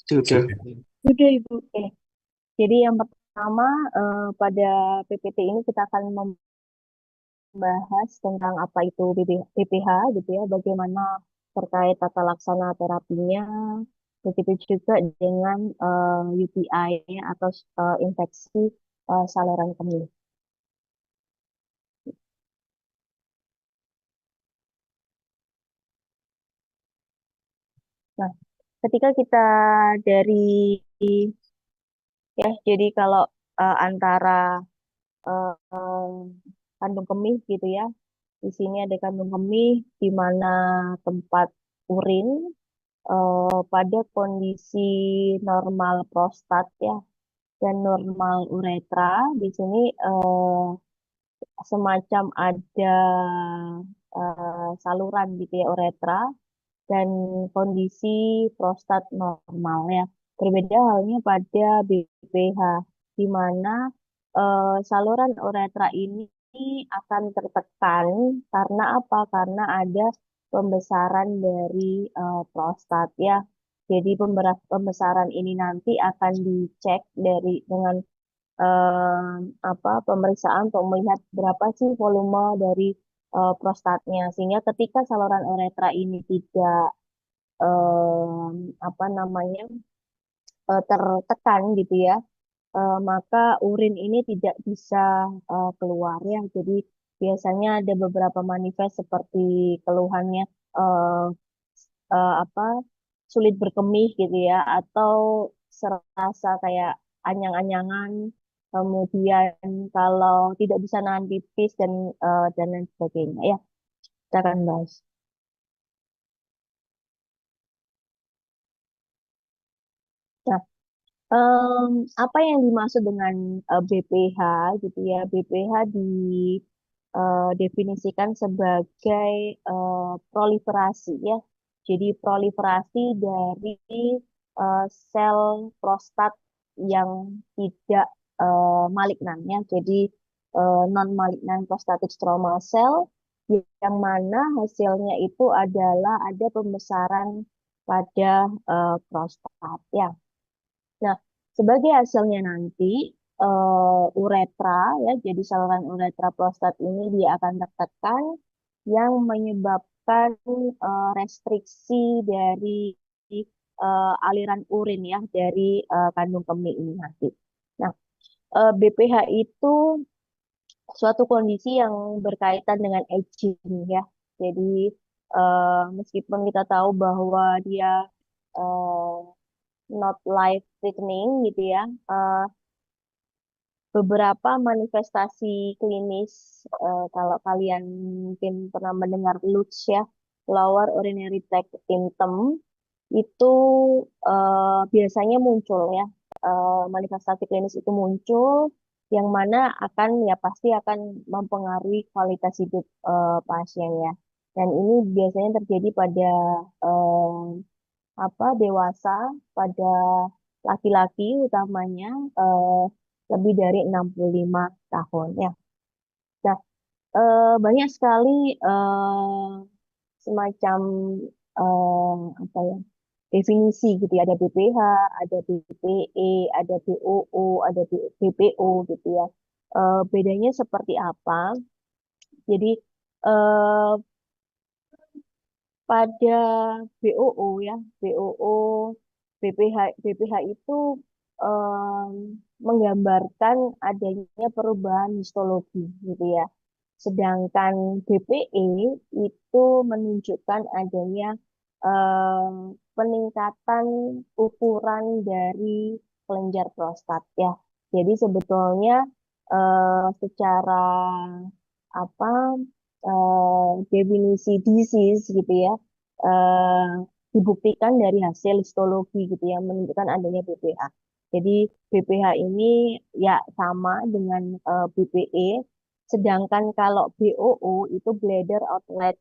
Sudah. Sudah, Ibu. Oke. Jadi yang pertama, pada PPT ini kita akan membahas tentang apa itu BPH gitu ya, bagaimana terkait tata laksana terapinya, begitu juga dengan UTI ya, atau infeksi saluran kemih. Nah, ketika kita dari ya, jadi kalau antara kandung kemih gitu ya, di sini ada kandung kemih di mana tempat urin pada kondisi normal prostat ya dan normal uretra. Di sini semacam ada saluran gitu ya uretra dan kondisi prostat normal ya. Berbeda halnya pada BPH di mana saluran uretra ini akan tertekan karena apa? Karena ada pembesaran dari prostat ya. Jadi pembesaran ini nanti akan dicek dengan apa pemeriksaan untuk melihat berapa sih volume dari prostatnya. Sehingga ketika saluran uretra ini tidak apa namanya tertekan gitu ya, maka urin ini tidak bisa keluar ya. Jadi biasanya ada beberapa manifest seperti keluhannya eh, apa sulit berkemih gitu ya, atau serasa kayak anyang-anyangan. Kemudian kalau tidak bisa nahan pipis dan lain sebagainya ya, kita akan bahas. Nah, apa yang dimaksud dengan BPH gitu ya? BPH definisikan sebagai proliferasi ya. Jadi proliferasi dari sel prostat yang tidak malignan ya. Jadi non malignan prostatic stroma cell yang mana hasilnya itu adalah ada pembesaran pada prostat ya. Nah, sebagai hasilnya nanti uretra ya, jadi saluran uretra prostat ini dia akan tertekan yang menyebabkan restriksi dari aliran urin ya dari kandung kemih ini nanti. Nah, BPH itu suatu kondisi yang berkaitan dengan aging ya. Jadi meskipun kita tahu bahwa dia eh, not life threatening gitu ya. eh, Beberapa manifestasi klinis, kalau kalian mungkin pernah mendengar LUTS ya, lower urinary tract symptom, itu biasanya muncul ya. Manifestasi klinis itu muncul, yang mana akan ya pasti akan mempengaruhi kualitas hidup pasien ya. Dan ini biasanya terjadi pada eh, apa dewasa, pada laki-laki utamanya eh, lebih dari 65 tahun ya. Nah, banyak sekali eh, semacam apa ya definisi gitu ya. Ada BPH, ada BPE, ada BOO, ada BPO gitu ya. Bedanya seperti apa? Jadi eh, pada BOO ya, BOO, BPH, BPH itu em, menggambarkan adanya perubahan histologi gitu ya. Sedangkan BPE itu menunjukkan adanya peningkatan ukuran dari kelenjar prostat ya. Jadi sebetulnya secara apa definisi disease gitu ya eh, dibuktikan dari hasil histologi gitu ya menunjukkan adanya BPH. Jadi BPH ini ya sama dengan BPE, sedangkan kalau BOO itu bladder outlet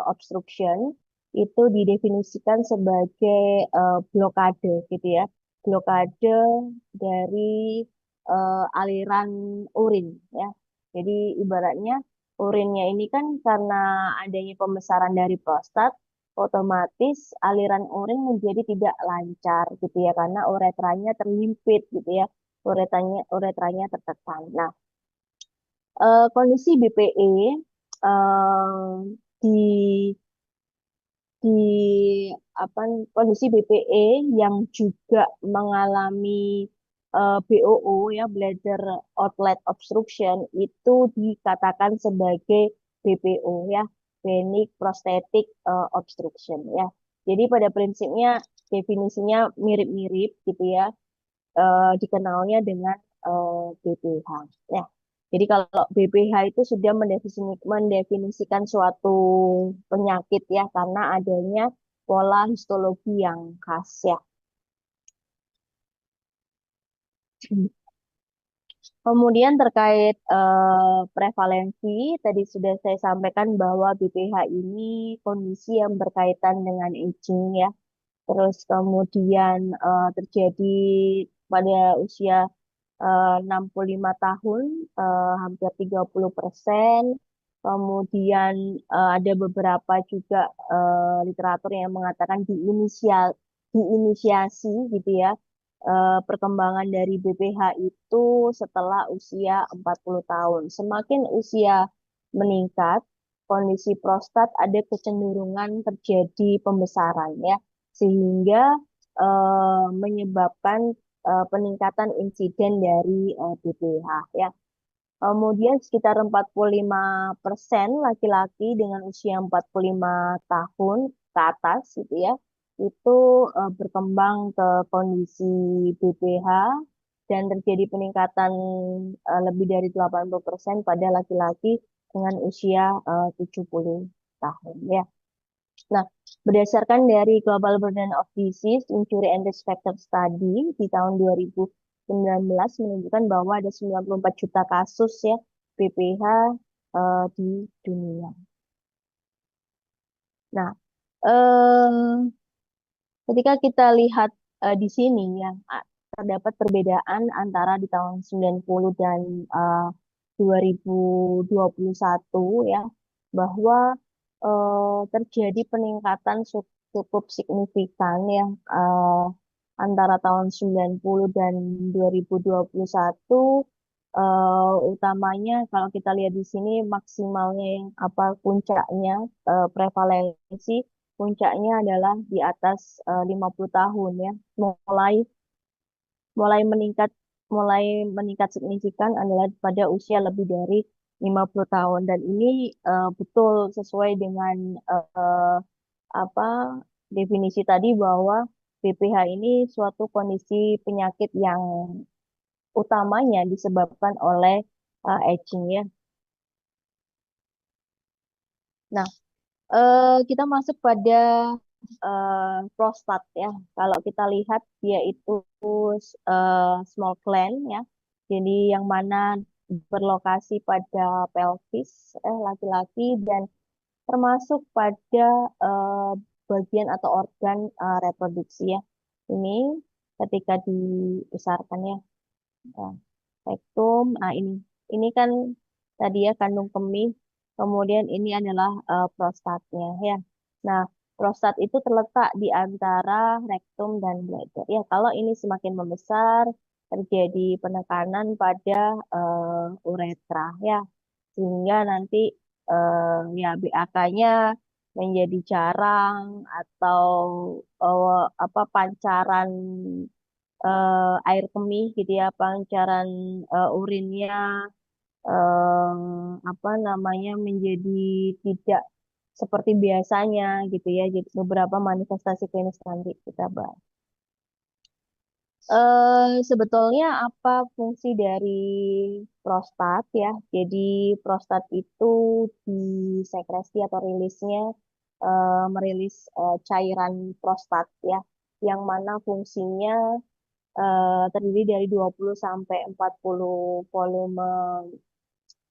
obstruction itu didefinisikan sebagai blokade gitu ya, blokade dari aliran urin ya. Jadi ibaratnya urinnya ini kan karena adanya pembesaran dari prostat, otomatis aliran urin menjadi tidak lancar gitu ya karena uretranya terhimpit gitu ya. Uretranya tertekan. Nah, kondisi BPE di di apa kondisi BPE yang juga mengalami BOO ya bladder outlet obstruction itu dikatakan sebagai BPO ya, benign prostatic obstruction ya. Jadi pada prinsipnya definisinya mirip-mirip gitu ya, dikenalnya dengan BPH. Ya. Jadi kalau BPH itu sudah mendefinisikan suatu penyakit ya karena adanya pola histologi yang khas ya. Kemudian terkait prevalensi, tadi sudah saya sampaikan bahwa BPH ini kondisi yang berkaitan dengan aging ya. Terus kemudian terjadi pada usia 65 tahun, hampir 30%. Kemudian ada beberapa juga literatur yang mengatakan diinisiasi gitu ya, perkembangan dari BPH itu setelah usia 40 tahun. Semakin usia meningkat, kondisi prostat ada kecenderungan terjadi pembesaran ya, sehingga menyebabkan peningkatan insiden dari BPH ya. Kemudian sekitar 45% laki-laki dengan usia 45 tahun ke atas gitu ya, itu berkembang ke kondisi BPH dan terjadi peningkatan lebih dari 80% pada laki-laki dengan usia 70 tahun ya. Nah, berdasarkan dari Global Burden of Disease Injury and Risk Factor Study di tahun 2019 menunjukkan bahwa ada 94 juta kasus ya BPH di dunia. Nah, eh, ketika kita lihat di sini ya, terdapat perbedaan antara di tahun 90 dan 2021 ya, bahwa terjadi peningkatan cukup signifikan ya antara tahun 90 dan 2021, utamanya kalau kita lihat di sini maksimalnya yang apa puncaknya prevalensi puncaknya adalah di atas 50 tahun ya. Mulai mulai meningkat mulai meningkat signifikan adalah pada usia lebih dari 50 tahun dan ini betul sesuai dengan apa definisi tadi bahwa BPH ini suatu kondisi penyakit yang utamanya disebabkan oleh aging ya. Nah, kita masuk pada prostat ya. Kalau kita lihat dia itu small gland ya. Jadi yang mana berlokasi pada pelvis laki-laki dan termasuk pada eh, bagian atau organ reproduksi ya. Ini ketika dibesarkan ya. Nah, rektum. Nah, ini kan tadi ya kandung kemih. Kemudian ini adalah prostatnya ya. Nah, prostat itu terletak di antara rektum dan bladder. Ya, kalau ini semakin membesar, terjadi penekanan pada uretra ya, sehingga nanti ya BAK-nya menjadi jarang atau apa pancaran air kemih gitu ya, pancaran urinnya apa namanya menjadi tidak seperti biasanya gitu ya. Jadi beberapa manifestasi klinis nanti kita bahas. Sebetulnya apa fungsi dari prostat ya? Jadi prostat itu di sekresi atau rilisnya merilis cairan prostat ya, yang mana fungsinya terdiri dari 20 sampai 40 volume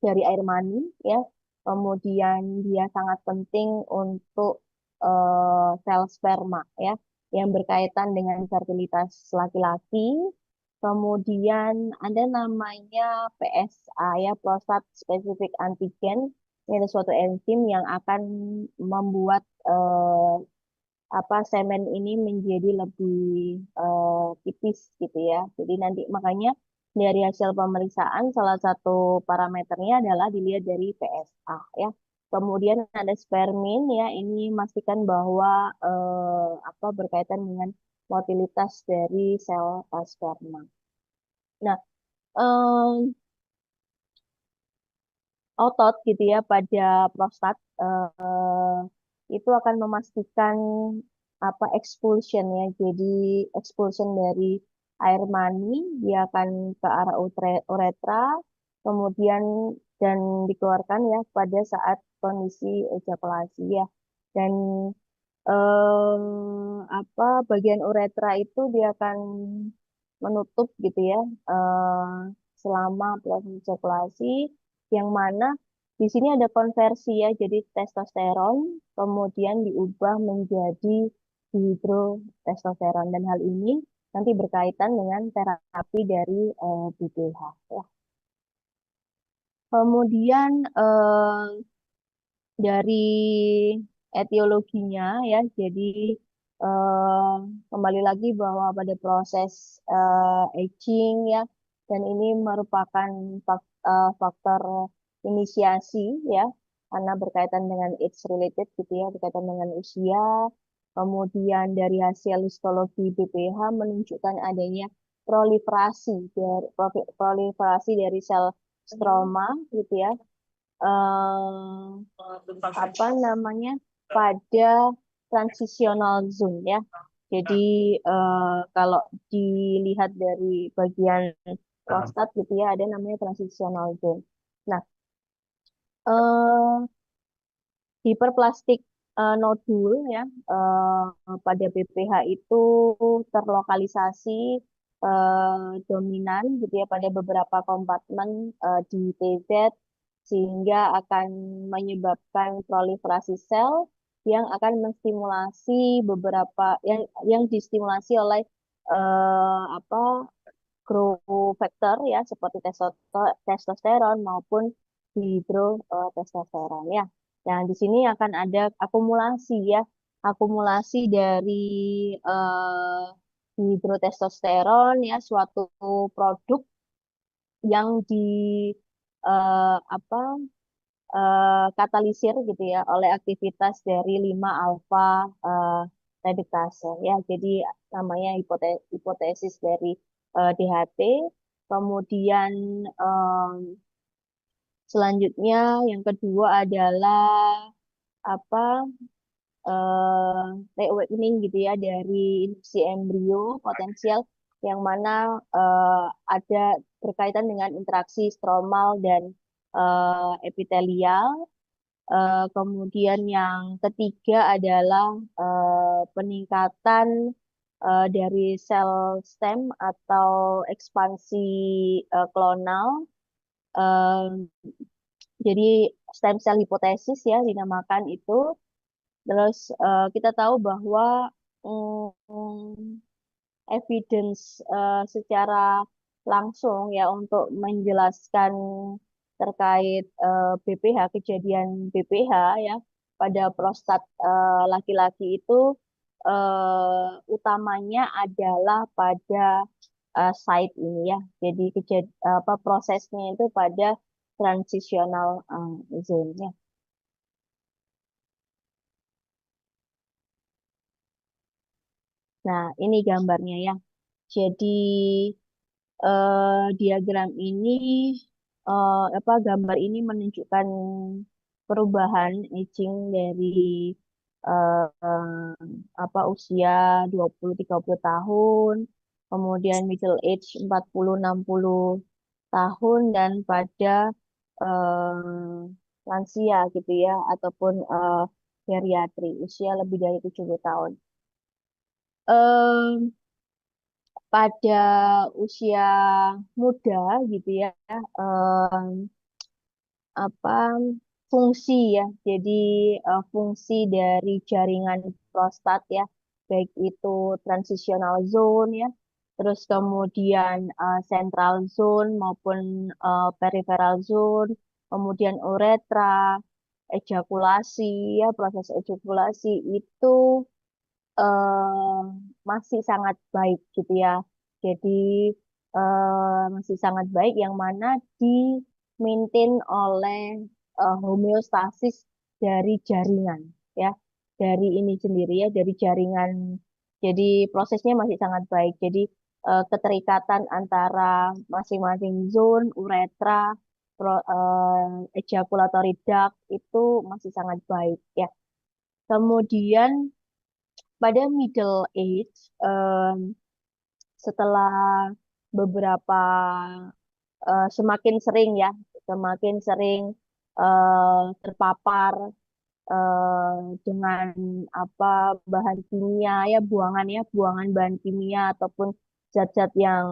dari air mani ya. Kemudian dia sangat penting untuk sel sperma ya yang berkaitan dengan fertilitas laki-laki. Kemudian ada namanya PSA ya, prostate specific antigen. Ini ada suatu enzim yang akan membuat apa semen ini menjadi lebih tipis gitu ya. Jadi nanti makanya dari hasil pemeriksaan salah satu parameternya adalah dilihat dari PSA ya. Kemudian ada spermin ya, ini memastikan bahwa apa berkaitan dengan motilitas dari sel sperma. Nah, em, otot gitu ya pada prostat itu akan memastikan apa expulsion ya. Jadi expulsion dari air mani dia akan ke arah uretra kemudian dan dikeluarkan ya pada saat kondisi ejakulasi ya. Dan apa bagian uretra itu dia akan menutup gitu ya selama proses ejakulasi yang mana di sini ada konversi ya jadi testosteron kemudian diubah menjadi dihidrotestosteron dan hal ini nanti berkaitan dengan terapi dari BPH ya. Kemudian dari etiologinya ya. Jadi eh, kembali lagi bahwa pada proses aging ya dan ini merupakan faktor inisiasi ya karena berkaitan dengan age related gitu ya, berkaitan dengan usia. Kemudian dari hasil histologi BPH menunjukkan adanya proliferasi dari sel stroma gitu ya apa namanya pada transitional zone ya. Jadi kalau dilihat dari bagian prostat gitu ya ada namanya transitional zone. Nah, eh, hiperplastik nodul ya pada BPH itu terlokalisasi dominan gitu ya pada beberapa kompartemen di TZ sehingga akan menyebabkan proliferasi sel yang akan menstimulasi beberapa yang distimulasi oleh apa growth factor ya seperti testosteron maupun hidrotestosteron ya. Nah, di sini akan ada akumulasi ya, akumulasi dari eh, hidrotestosteron ya suatu produk yang di apa katalisir gitu ya oleh aktivitas dari 5 alfa eh, reduktase ya. Jadi namanya hipotesis dari DHT. Kemudian selanjutnya yang kedua adalah apa reawakening gitu ya dari induksi embrio potensial yang mana ada berkaitan dengan interaksi stromal dan epitelial. Kemudian yang ketiga adalah peningkatan dari sel stem atau ekspansi klonal. Eh, jadi stem cell hipotesis ya dinamakan itu. Terus kita tahu bahwa mm, evidence secara langsung ya untuk menjelaskan terkait BPH, kejadian BPH ya pada prostat laki-laki itu utamanya adalah pada site ini ya. Jadi apa prosesnya itu pada transitional zone ya. Nah, ini gambarnya ya. Jadi diagram ini apa gambar ini menunjukkan perubahan aging dari apa usia 20-30 tahun, kemudian middle age 40-60 tahun dan pada lansia gitu ya ataupun geriatri usia lebih dari 70 tahun. Em, pada usia muda gitu ya em, apa fungsi ya jadi fungsi dari jaringan prostat ya baik itu transitional zone ya terus kemudian central zone maupun peripheral zone kemudian uretra ejakulasi ya proses ejakulasi itu eh, masih sangat baik gitu ya. Jadi masih sangat baik yang mana di maintain oleh homeostasis dari jaringan ya, dari ini sendiri ya, dari jaringan. Jadi prosesnya masih sangat baik. Jadi keterikatan antara masing-masing zone uretra, ejaculatory duct itu masih sangat baik ya. Kemudian pada middle age, setelah beberapa semakin sering ya, semakin sering terpapar dengan apa bahan kimia ya, buangan bahan kimia ataupun zat-zat yang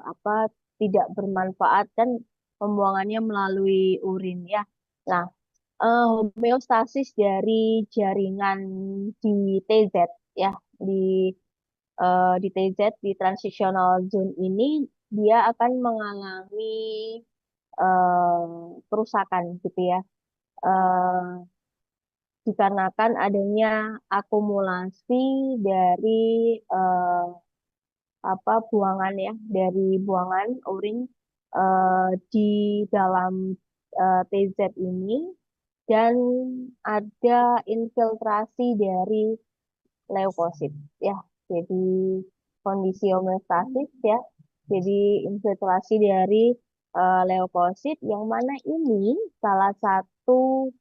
apa tidak bermanfaat kan pembuangannya melalui urin ya. Nah, homeostasis dari jaringan di TZ ya, di di TZ di transitional zone ini dia akan mengalami kerusakan gitu ya. Eh, Dikarenakan adanya akumulasi dari eh, apa buangan ya, dari buangan urin di dalam TZ ini, dan ada infiltrasi dari leukosit ya. Jadi kondisi homeostasis ya. Jadi infiltrasi dari leukosit yang mana ini salah satu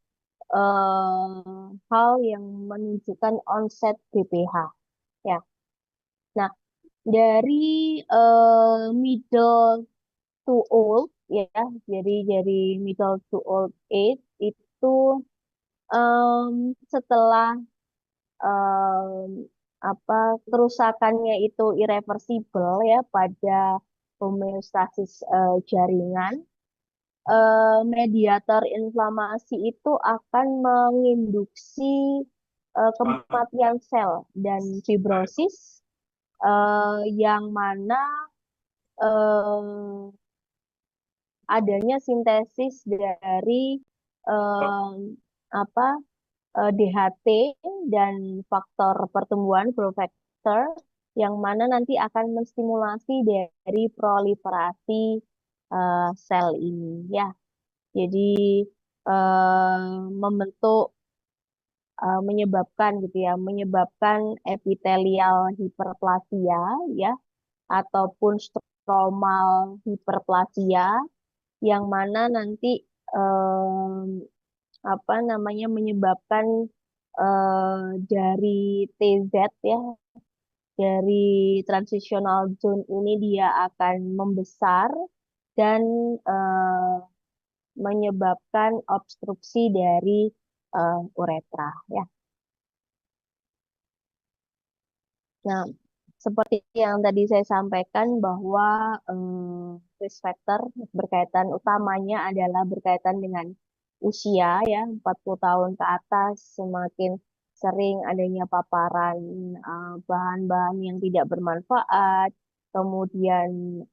hal yang menunjukkan onset BPH ya. Nah, dari middle to old ya, jadi middle to old age itu setelah em, apa kerusakannya itu irreversible ya pada homeostasis jaringan, mediator inflamasi itu akan menginduksi kematian sel dan fibrosis, yang mana eh, adanya sintesis dari em, apa DHT dan faktor pertumbuhan growth factor yang mana nanti akan menstimulasi dari proliferasi sel ini ya. Jadi membentuk menyebabkan gitu ya, menyebabkan epitelial hiperplasia ya, ataupun stromal hiperplasia yang mana nanti em, apa namanya menyebabkan dari TZ ya, dari transitional zone ini dia akan membesar dan eh, menyebabkan obstruksi dari uretra ya. Nah, seperti yang tadi saya sampaikan bahwa risk factor berkaitan utamanya adalah berkaitan dengan usia ya, 40 tahun ke atas semakin sering adanya paparan bahan-bahan yang tidak bermanfaat, kemudian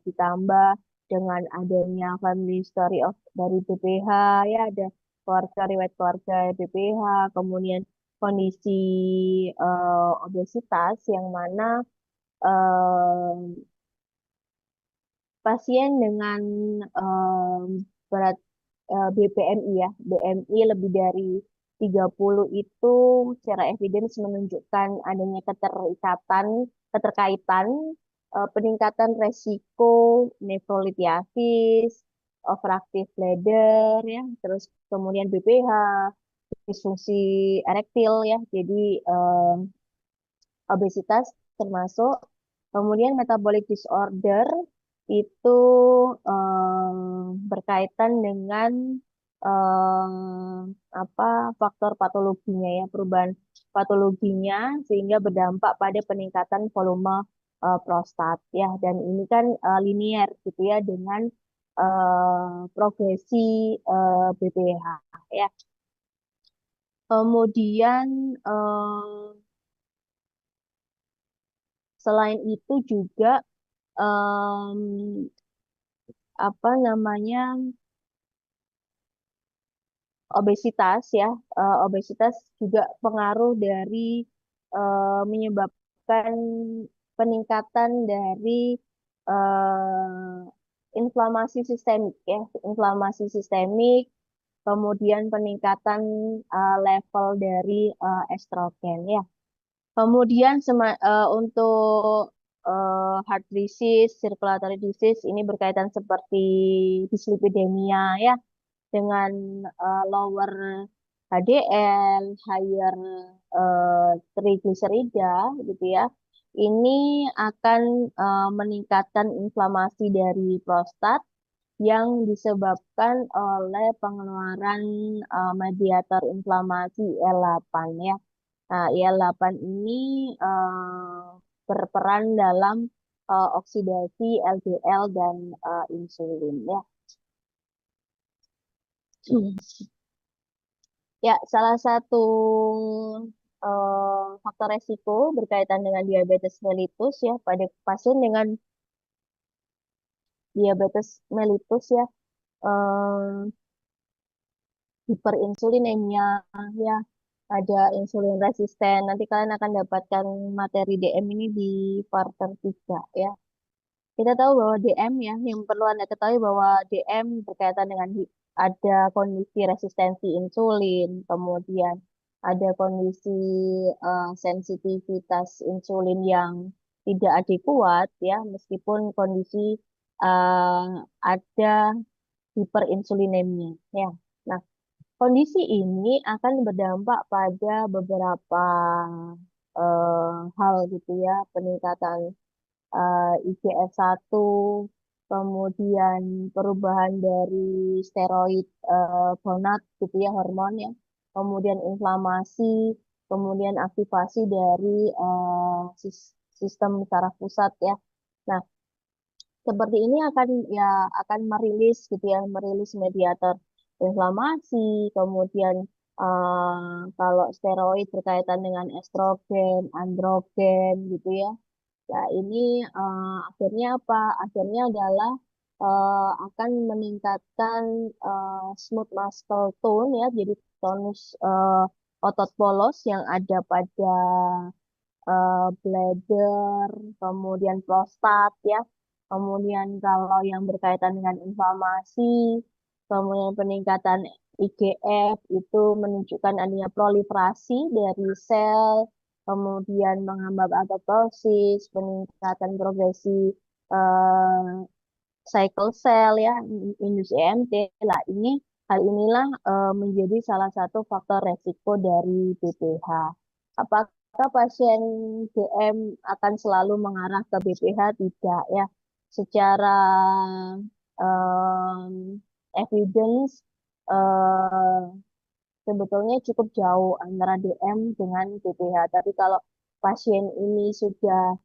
ditambah dengan adanya family story of dari BPH ya, ada keluarga riwayat keluarga BPH, kemudian kondisi obesitas yang mana eh, pasien dengan berat BPMI ya, BMI lebih dari 30 itu secara evidence menunjukkan adanya keterkaitan peningkatan resiko nefrolitiasis, overactive bladder ya, terus kemudian BPH, disfungsi erektil ya. Jadi obesitas termasuk. Kemudian metabolic disorder itu berkaitan dengan apa faktor patologinya ya, perubahan patologinya sehingga berdampak pada peningkatan volume prostat ya, dan ini kan linier gitu ya dengan progresi BPH ya. Kemudian selain itu juga em, apa namanya obesitas ya. Obesitas juga pengaruh dari menyebabkan peningkatan dari inflamasi sistemik ya, inflamasi sistemik, kemudian peningkatan level dari estrogen ya. Kemudian untuk heart disease, circulatory disease ini berkaitan seperti dislipidemia ya, dengan lower HDL, higher triglycerida gitu ya. Ini akan meningkatkan inflamasi dari prostat yang disebabkan oleh pengeluaran mediator inflamasi IL-8 ya. Nah, IL-8 ini berperan dalam oksidasi LDL dan insulin ya. Ya, salah satu faktor resiko berkaitan dengan diabetes mellitus ya pada pasien dengan diabetes mellitus ya, eh, hiperinsulinemia ya, ada insulin resisten. Nanti kalian akan dapatkan materi DM ini di quarter 3 ya. Kita tahu bahwa DM ya, yang perlu Anda ketahui bahwa DM berkaitan dengan ada kondisi resistensi insulin, kemudian ada kondisi sensitivitas insulin yang tidak adekuat ya, meskipun kondisi eh, ada hiperinsulinemia ya. Nah, kondisi ini akan berdampak pada beberapa hal gitu ya, peningkatan IGF-1, kemudian perubahan dari steroid gonad gitu ya, hormon ya, kemudian inflamasi, kemudian aktivasi dari sistem saraf pusat ya. Nah, seperti ini akan ya akan merilis gitu ya, merilis mediator inflamasi, kemudian kalau steroid berkaitan dengan estrogen, androgen gitu ya. Ya, ini akhirnya apa? Akhirnya adalah akan meningkatkan smooth muscle tone ya, jadi tonus otot polos yang ada pada bladder, kemudian prostat ya. Kemudian kalau yang berkaitan dengan inflamasi, kemudian peningkatan IGF itu menunjukkan adanya proliferasi dari sel, kemudian menghambat apoptosis, peningkatan progresi eh, cycle cell ya, industri EMT. Lah ini hal inilah menjadi salah satu faktor resiko dari BPH. Apakah pasien DM akan selalu mengarah ke BPH? Tidak ya. Secara evidence eh, sebetulnya cukup jauh antara DM dengan BPH. Tapi kalau pasien ini sudah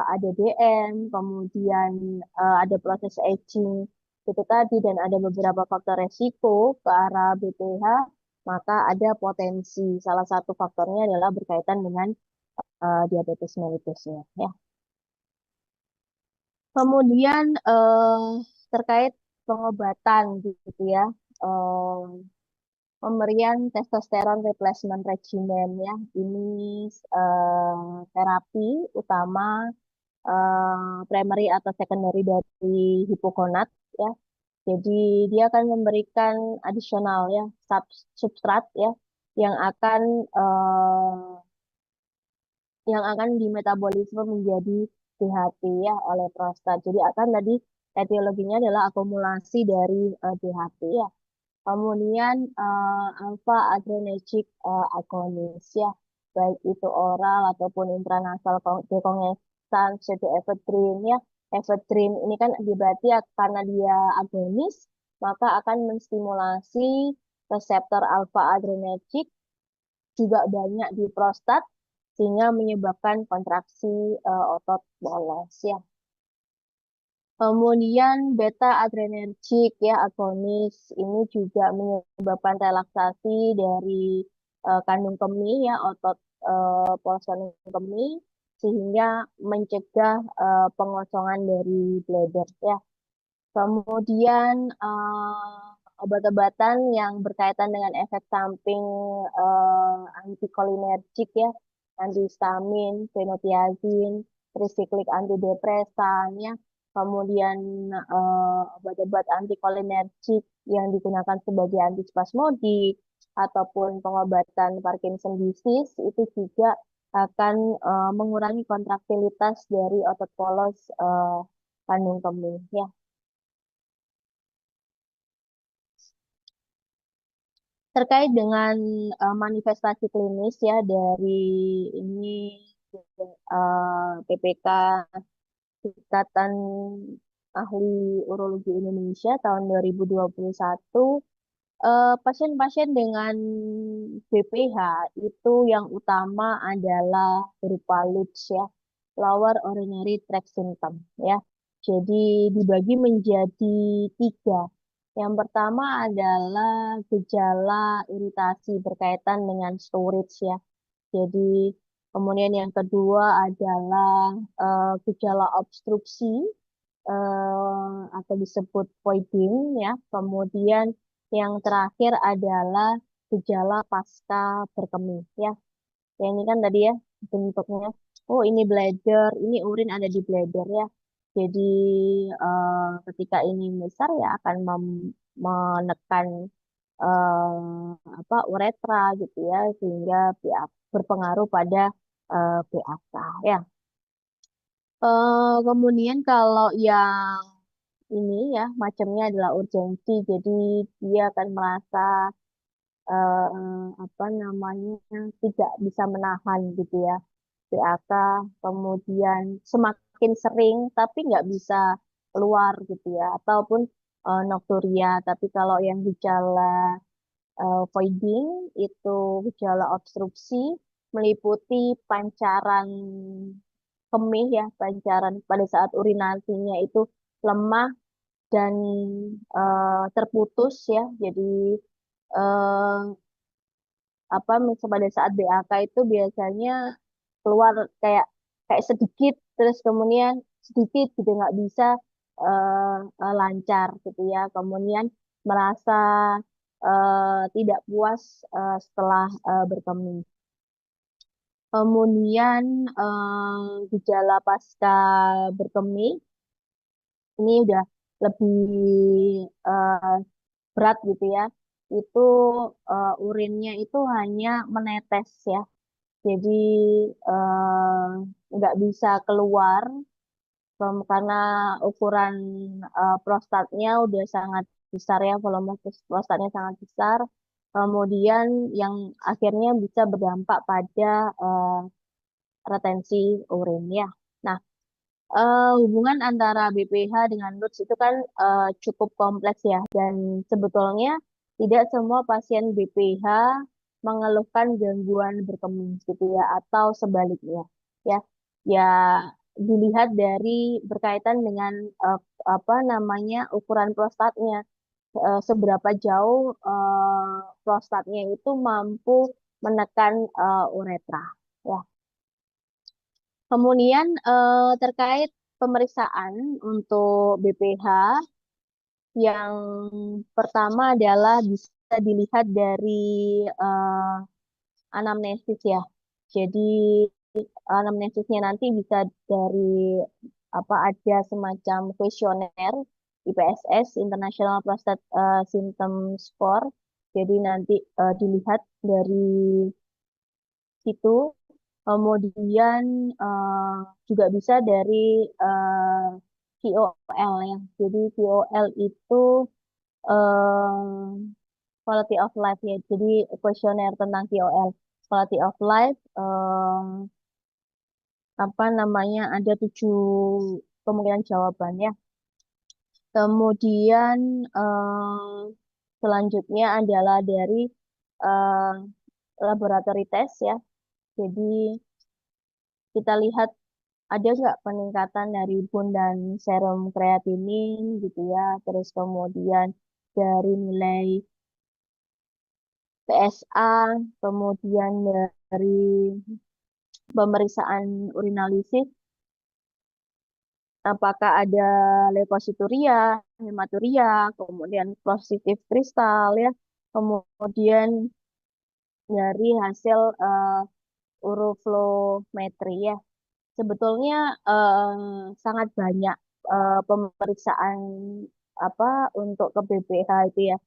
ada DM, kemudian ada proses aging itu tadi dan ada beberapa faktor resiko ke arah BPH, maka ada potensi. Salah satu faktornya adalah berkaitan dengan diabetes mellitusnya ya. Kemudian terkait pengobatan gitu ya. Eh, Pemberian testosteron replacement regimen ya, ini terapi utama primary atau secondary dari hipogonad ya. Jadi dia akan memberikan adisional ya substrat ya yang akan eh, dimetabolisme menjadi DHT ya oleh prostat. Jadi akan tadi etiologinya adalah akumulasi dari DHT ya. Kemudian alpha adrenergic agonist ya, baik itu oral ataupun intranasal dekongestan pseudoephedrine ya. Ephedrine ini kan berarti ya, karena dia agonis, maka akan menstimulasi reseptor alpha adrenergic juga banyak di prostat sehingga menyebabkan kontraksi otot bolos ya. Kemudian beta adrenergic ya agonis ini juga menyebabkan relaksasi dari kandung kemih ya otot polos kandung kemih sehingga mencegah pengosongan dari bladder ya. Kemudian obat-obatan yang berkaitan dengan efek samping antikolinergik ya, antihistamin, fenotiazin, trisiklik antidepresan ya, kemudian obat-obat antikolinergik yang digunakan sebagai antispasmodik ataupun pengobatan Parkinson disease itu juga akan mengurangi kontraktilitas dari otot polos kandung kemih ya. Terkait dengan manifestasi klinis ya dari ini PPK Ikatan Ahli Urologi Indonesia tahun 2021, pasien-pasien dengan BPH itu yang utama adalah berupa LUTS ya, lower urinary tract symptom ya. Jadi dibagi menjadi tiga. Yang pertama adalah gejala iritasi berkaitan dengan storage ya. Jadi kemudian yang kedua adalah gejala obstruksi atau disebut voiding ya. Kemudian yang terakhir adalah gejala pasca berkemih ya. Yang ini kan tadi ya bentuknya. Oh ini bladder, ini urin ada di bladder ya. Jadi ketika ini besar ya akan menekan apa uretra gitu ya sehingga berpengaruh pada PAK ya. Kemudian kalau yang ini ya macamnya adalah urgensi, jadi dia akan merasa apa namanya tidak bisa menahan gitu ya PAK, kemudian semakin sering tapi nggak bisa keluar gitu ya, ataupun nokturia. Tapi kalau yang gejala voiding itu gejala obstruksi meliputi pancaran kemih ya, pancaran pada saat urinasinya itu lemah dan terputus ya. Jadi eh, apa pada saat BAK itu biasanya keluar kayak kayak sedikit terus kemudian sedikit gitu nggak bisa lancar gitu ya. Kemudian merasa tidak puas setelah berkemih. Kemudian gejala pasca berkemih ini udah lebih eh, berat gitu ya. Itu urinnya itu hanya menetes ya. Jadi nggak bisa keluar karena ukuran prostatnya udah sangat besar ya, volume prostatnya sangat besar. Kemudian yang akhirnya bisa berdampak pada retensi urin ya. Nah, hubungan antara BPH dengan LUTS itu kan cukup kompleks ya, dan sebetulnya tidak semua pasien BPH mengeluhkan gangguan berkemih gitu ya, atau sebaliknya ya. Ya dilihat dari berkaitan dengan eh, apa namanya ukuran prostatnya. Seberapa jauh prostatnya itu mampu menekan uretra ya. Kemudian terkait pemeriksaan untuk BPH, yang pertama adalah bisa dilihat dari eh, anamnesis ya. Jadi anamnesisnya nanti bisa dari apa ada semacam kuesioner IPSS International Prostate Symptom Score. Jadi nanti dilihat dari situ. Kemudian eh, juga bisa dari eh, QOL ya. Jadi QOL itu eh, quality of life ya. Jadi kuesioner tentang QOL. Quality of life apa namanya ada 7 kemungkinan jawaban ya. Kemudian selanjutnya adalah dari eh, laboratory test ya. Jadi kita lihat ada nggak peningkatan dari bone dan serum kreatinin gitu ya. Terus kemudian dari nilai PSA, kemudian dari pemeriksaan urinalisis apakah ada leukosituria, hematuria, kemudian positif kristal ya, kemudian dari hasil uroflometri ya. Sebetulnya sangat banyak pemeriksaan apa untuk ke BPH itu ya.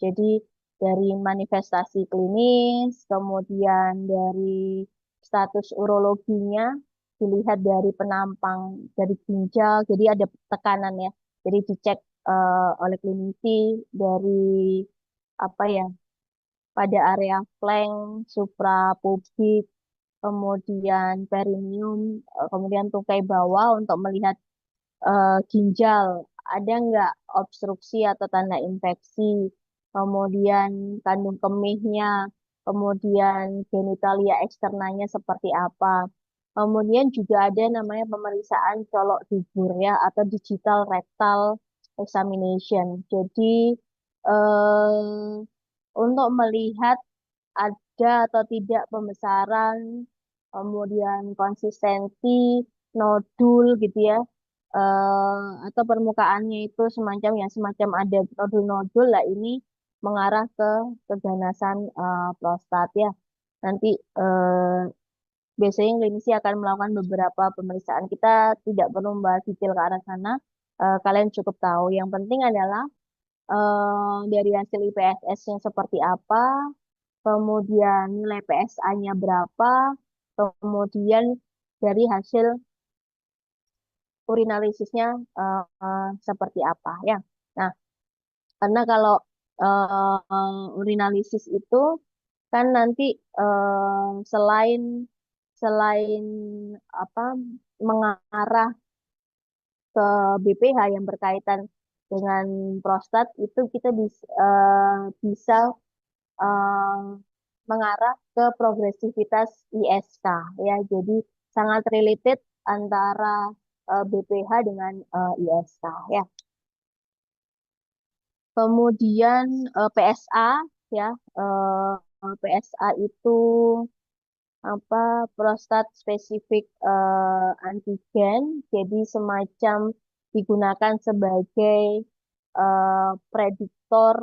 Jadi dari manifestasi klinis, kemudian dari status urologinya dilihat dari penampang dari ginjal, jadi ada tekanan ya. Jadi dicek oleh klinisi dari apa ya pada area flank, suprapubik, kemudian perineum, kemudian tungkai bawah untuk melihat ginjal, ada nggak obstruksi atau tanda infeksi, kemudian kandung kemihnya, kemudian genitalia eksternanya seperti apa. Kemudian juga ada namanya pemeriksaan colok dubur ya atau digital rectal examination. Jadi untuk melihat ada atau tidak pembesaran, kemudian konsistensi, nodul gitu ya, atau permukaannya itu semacam ya semacam ada nodul-nodul lah ini mengarah ke keganasan prostat ya. Nanti biasanya klinisi akan melakukan beberapa pemeriksaan. Kita tidak perlu membahas detail ke arah sana. Kalian cukup tahu. Yang penting adalah dari hasil IPSS-nya seperti apa, kemudian nilai PSA-nya berapa, kemudian dari hasil urinalisisnya seperti apa ya. Nah, karena kalau urinalisis itu kan nanti selain selain apa mengarah ke BPH yang berkaitan dengan prostat itu kita bisa eh, mengarah ke progresivitas ISK ya. Jadi sangat related antara BPH dengan ISK ya. Kemudian PSA ya. PSA itu apa prostat spesifik antigen. Jadi semacam digunakan sebagai prediktor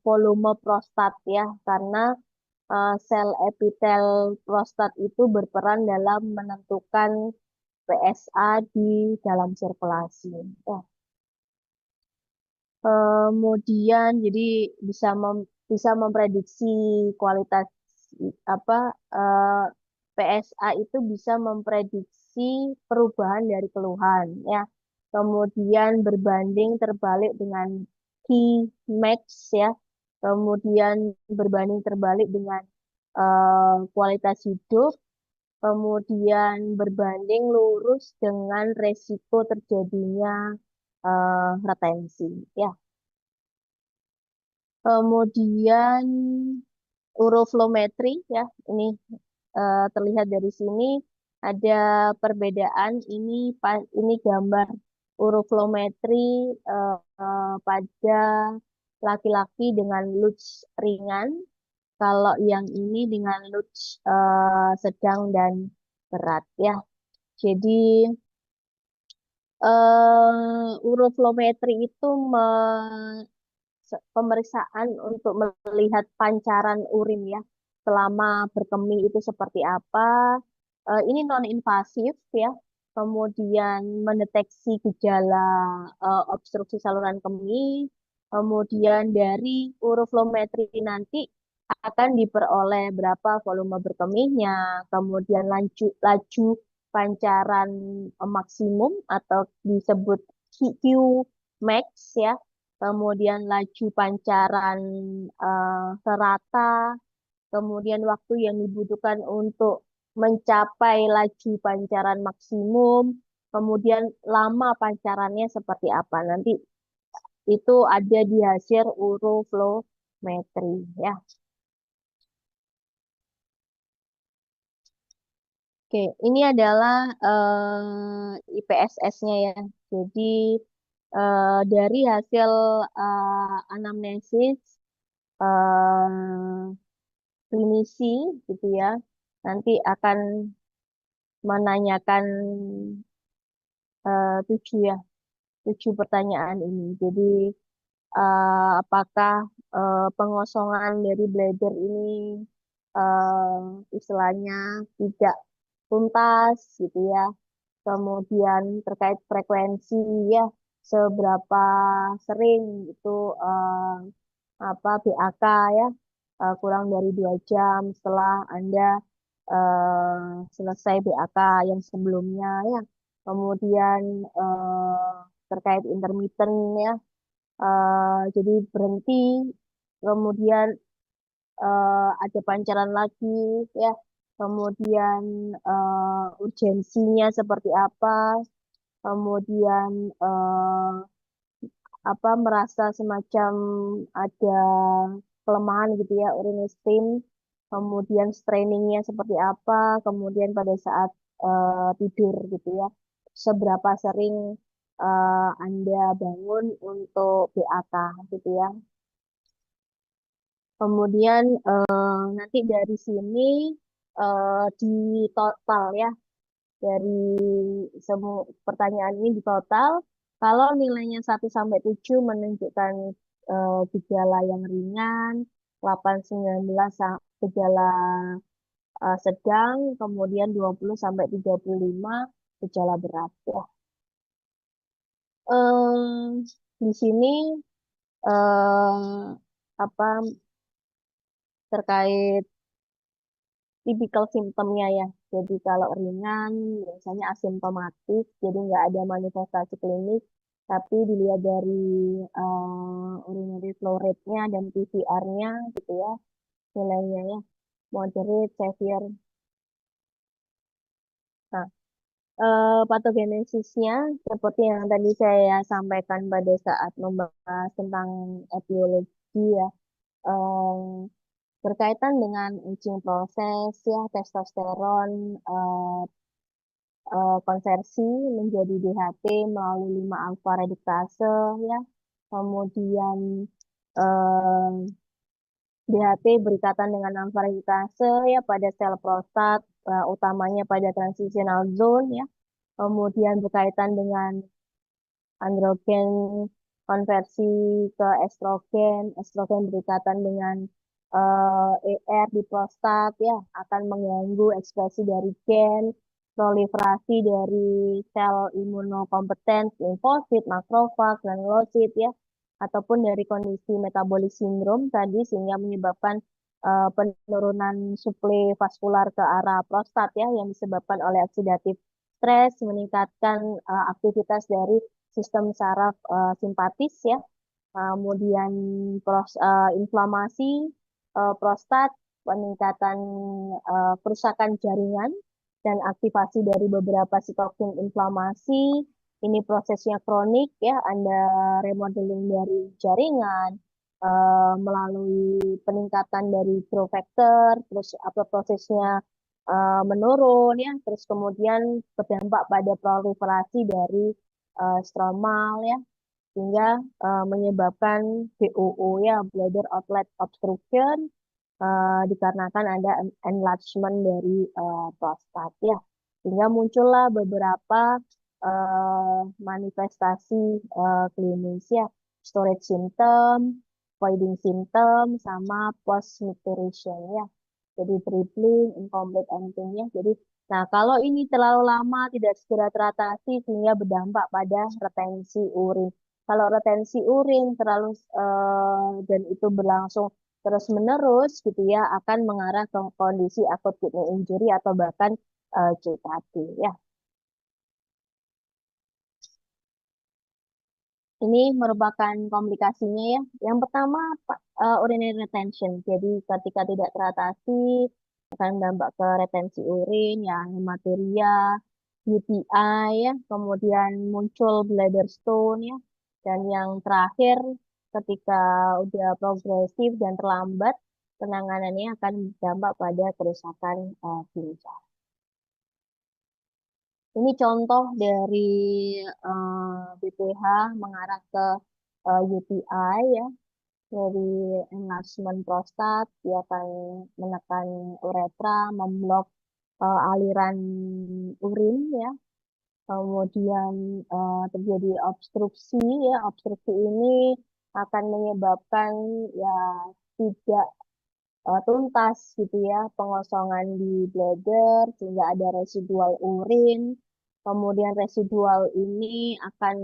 volume prostat ya karena sel epitel prostat itu berperan dalam menentukan PSA di dalam sirkulasi. Ya. Kemudian jadi bisa memprediksi kualitas apa eh, PSA itu bisa memprediksi perubahan dari keluhan ya. Kemudian berbanding terbalik dengan Max ya. Kemudian berbanding terbalik dengan kualitas hidup, kemudian berbanding lurus dengan resiko terjadinya retensi ya. Kemudian uroflometri ya, ini terlihat dari sini ada perbedaan ini gambar uroflometri pada laki-laki dengan LUTS ringan, kalau yang ini dengan LUTS sedang dan berat ya. Jadi uroflometri itu pemeriksaan untuk melihat pancaran urin ya selama berkemih itu seperti apa. Ini non-invasif ya. Kemudian mendeteksi gejala obstruksi saluran kemih. Kemudian dari uroflometri nanti akan diperoleh berapa volume berkemihnya, kemudian laju pancaran maksimum atau disebut Q max ya, kemudian laju pancaran serata, kemudian waktu yang dibutuhkan untuk mencapai laju pancaran maksimum, kemudian lama pancarannya seperti apa. Nanti itu ada di hasil uroflometri ya. Oke, ini adalah IPSS-nya ya. Jadi dari hasil anamnesis eh, klinisi gitu ya, nanti akan menanyakan tujuh ya, tujuh pertanyaan ini. Jadi apakah pengosongan dari bladder ini istilahnya tidak tuntas gitu ya. Kemudian terkait frekuensi ya, seberapa sering itu BAK ya, kurang dari 2 jam setelah Anda selesai BAK yang sebelumnya ya. Kemudian terkait intermittent ya, jadi berhenti, kemudian ada pancaran lagi ya, kemudian urgensinya seperti apa, kemudian merasa semacam ada kelemahan gitu ya urinary stream, kemudian strainingnya seperti apa, kemudian pada saat tidur gitu ya, seberapa sering Anda bangun untuk BAK gitu ya. Kemudian nanti dari sini di total ya, dari semua pertanyaan ini di total, kalau nilainya 1 sampai 7 menunjukkan gejala yang ringan, 8-19 gejala sedang, kemudian 20-35 gejala berat ya. Di sini eh, apa terkait tipikal simptomnya ya. Jadi kalau ringan biasanya asimptomatis, jadi nggak ada manifestasi klinis, tapi dilihat dari urinary flow rate-nya dan PCR-nya gitu ya, nilainya ya, moderate, severe. Nah, patogenesisnya seperti yang tadi saya sampaikan pada saat membahas tentang etiologi ya, eh, berkaitan dengan aging proses ya, testosteron konversi menjadi DHT melalui 5 alfa reduktase ya. Kemudian eh, DHT berikatan dengan alfa reduktase ya pada sel prostat, utamanya pada transitional zone ya. Kemudian berkaitan dengan androgen konversi ke estrogen, estrogen berikatan dengan ER di prostat ya, akan mengganggu ekspresi dari gen, proliferasi dari sel imunokompeten, limfosit, makrofag, granulosit ya, ataupun dari kondisi metabolik sindrom tadi sehingga menyebabkan penurunan suplai vaskular ke arah prostat ya, yang disebabkan oleh oksidatif stres, meningkatkan aktivitas dari sistem saraf simpatis ya, kemudian inflamasi prostat, peningkatan kerusakan jaringan dan aktivasi dari beberapa sitokin inflamasi. Ini prosesnya kronik ya, Anda remodeling dari jaringan melalui peningkatan dari growth factor, terus apa prosesnya menurun ya, terus kemudian berdampak pada proliferasi dari stromal ya, sehingga menyebabkan BOO ya, bladder outlet obstruction, dikarenakan ada enlargement dari prostat ya, sehingga muncullah beberapa manifestasi klinis ya, storage symptom, voiding symptom, sama post micturition ya, jadi tripling, incomplete emptying ya. Jadi, nah kalau ini terlalu lama tidak segera teratasi sehingga berdampak pada retensi urin. Kalau retensi urin terlalu dan itu berlangsung terus-menerus gitu ya, akan mengarah ke kondisi acute kidney injury atau bahkan CKD ya. Ini merupakan komplikasinya ya. Yang pertama urinary retention. Jadi ketika tidak teratasi akan berdampak ke retensi urin, ya hematuria, UTI ya, kemudian muncul bladder stone ya, dan yang terakhir ketika udah progresif dan terlambat, penanganannya akan berdampak pada kerusakan ginjal. Ini contoh dari BPH mengarah ke UTI ya, dari enlargement prostat, dia akan menekan uretra, memblok aliran urin ya, kemudian terjadi obstruksi ya. Obstruksi ini akan menyebabkan ya tidak tuntas gitu ya pengosongan di bladder sehingga ada residual urin. Kemudian residual ini akan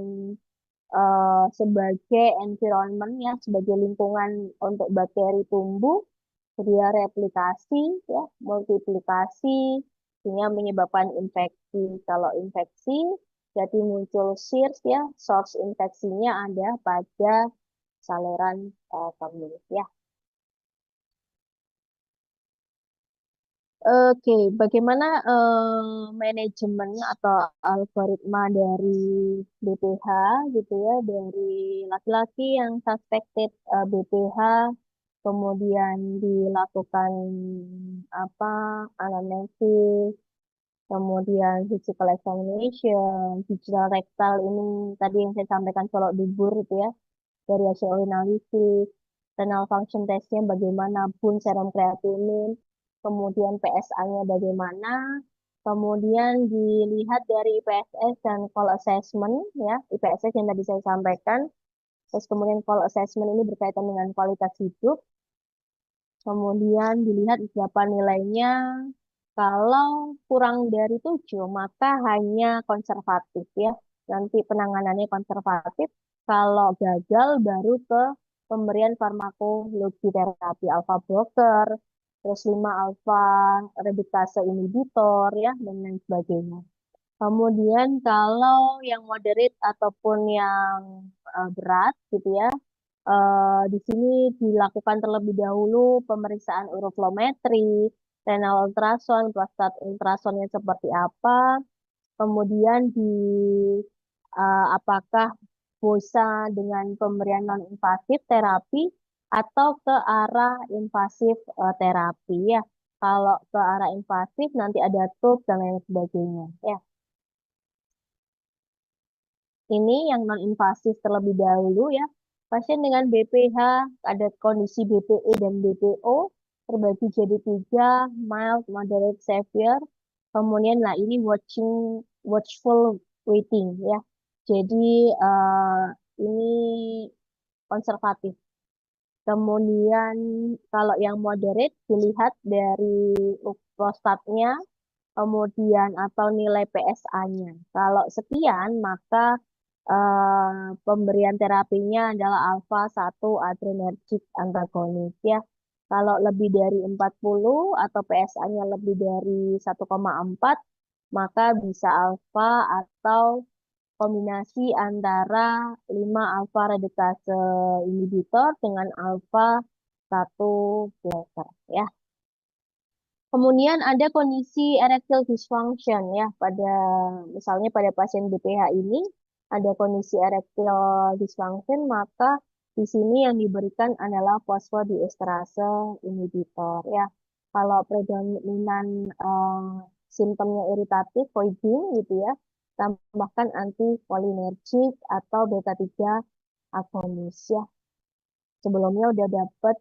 sebagai environment ya, sebagai lingkungan untuk bakteri tumbuh, dia replikasi ya, multiplikasi sehingga menyebabkan infeksi. Kalau infeksi jadi muncul SIRS ya, source infeksinya ada pada saluran kemih ya. Oke, bagaimana manajemen atau algoritma dari BPH gitu ya, dari laki-laki yang suspected BPH, kemudian dilakukan apa anamnesis, kemudian physical examination, digital rektal ini tadi yang saya sampaikan colok dubur itu ya, dari hasil urinalysis, renal function testnya bagaimana, pun serum kreatinin, kemudian PSA-nya bagaimana, kemudian dilihat dari IPSS dan call assessment ya, IPSS yang tadi saya sampaikan, terus kemudian call assessment ini berkaitan dengan kualitas hidup, kemudian dilihat berapa nilainya. Kalau kurang dari 7, maka hanya konservatif ya. Nanti penanganannya konservatif. Kalau gagal, baru ke pemberian farmakologi terapi alpha blocker, terus 5 alpha reduktase inhibitor ya, dan lain sebagainya. Kemudian kalau yang moderate ataupun yang berat gitu ya, di sini dilakukan terlebih dahulu pemeriksaan uroflometri, renal ultrasound, prostat ultrasonnya seperti apa, kemudian apakah bisa dengan pemberian non-invasif terapi atau ke arah invasif terapi ya. Kalau ke arah invasif nanti ada tube dan lain sebagainya ya. Ini yang non-invasif terlebih dahulu ya. Pasien dengan BPH, ada kondisi BPE dan BPO, terbagi jadi 3, mild, moderate, severe. Kemudian lah ini watchful waiting ya. Jadi ini konservatif. Kemudian kalau yang moderate dilihat dari prostatnya, kemudian atau nilai PSA-nya. Kalau sekian, maka pemberian terapinya adalah alfa 1 adrenergic antagonis ya. Kalau lebih dari 40 atau PSA-nya lebih dari 1,4, maka bisa alfa atau kombinasi antara 5 alfa reduktase inhibitor dengan alfa 1 blocker ya. Kemudian ada kondisi erectile dysfunction ya, pada misalnya pada pasien BPH ini ada kondisi erectile dysfunction, maka di sini yang diberikan adalah fosfodiesterase inhibitor ya. Kalau predominan simptomnya iritatif, voiding gitu ya, tambahkan anticholinergic atau beta 3 agonis ya. Sebelumnya udah dapet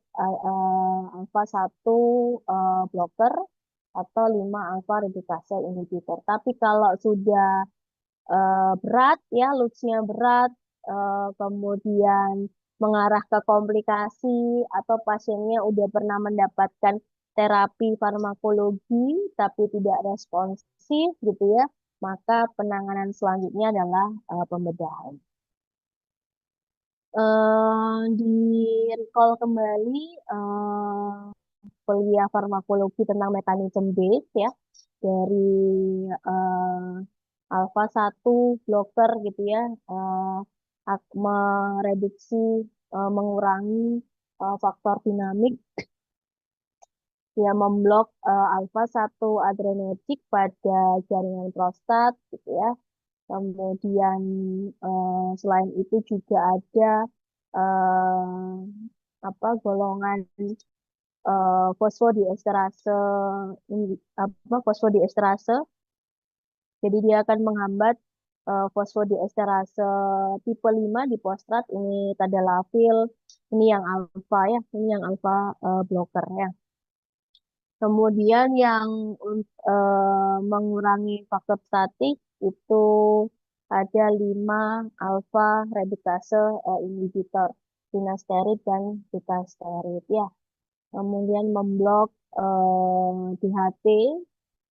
alpha 1 blocker atau 5 alpha reduktase inhibitor. Tapi kalau sudah berat ya, loads-nya berat, kemudian mengarah ke komplikasi atau pasiennya udah pernah mendapatkan terapi farmakologi tapi tidak responsif gitu ya, maka penanganan selanjutnya adalah pembedahan. Di recall kembali kuliah farmakologi tentang mekanisme base ya, dari alpha 1 blocker gitu ya, mereduksi mengurangi faktor dinamik yang memblok alpha 1 adrenergic pada jaringan prostat gitu ya. Kemudian selain itu juga ada eh, golongan fosfodiesterase fosfodiesterase. Jadi dia akan menghambat fosfodiesterase tipe 5 di postrat, ini tadalafil, ini yang alfa ya, ini yang alfa blocker ya. Kemudian yang mengurangi faktor statik itu ada 5 alfa reduktase inhibitor, finasterid dan dutasterid ya. Kemudian memblok DHT,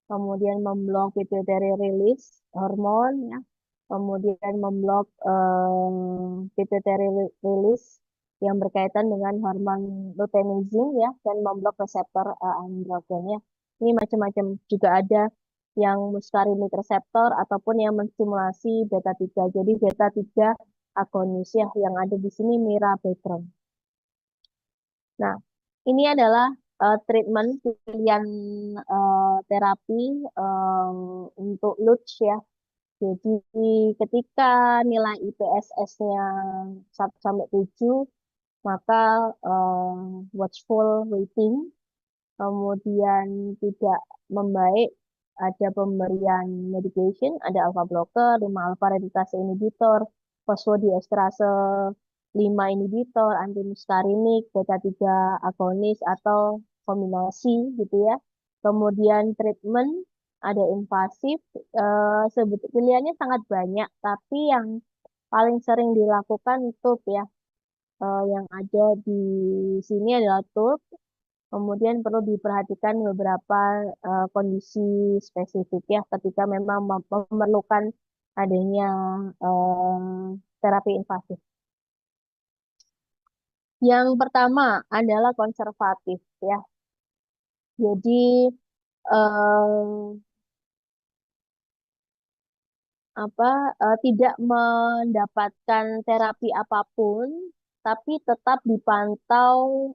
kemudian memblok pituitary release hormon ya, kemudian memblok pituitary release yang berkaitan dengan hormon luteinizing ya, dan memblok reseptor androgen ya. Ini macam-macam, juga ada yang muscarinic reseptor ataupun yang menstimulasi beta 3. Jadi beta 3 agonis ya, yang ada di sini mira background. Nah, ini adalah treatment pilihan terapi untuk Lutz ya. Jadi ketika nilai IPSS-nya 1 sampai 7, maka watchful waiting, kemudian tidak membaik, ada pemberian medication, ada alpha blocker, 5 alpha reduktase inhibitor, fosfodiesterase 5 inhibitor, antimuscarinic, beta 3 agonis atau kombinasi gitu ya. Kemudian treatment ada invasif, pilihannya sangat banyak, tapi yang paling sering dilakukan TUB ya. Yang ada di sini adalah TUB. Kemudian perlu diperhatikan beberapa kondisi spesifik ya, ketika memang memerlukan adanya terapi invasif. Yang pertama adalah konservatif ya. Jadi eh, tidak mendapatkan terapi apapun, tapi tetap dipantau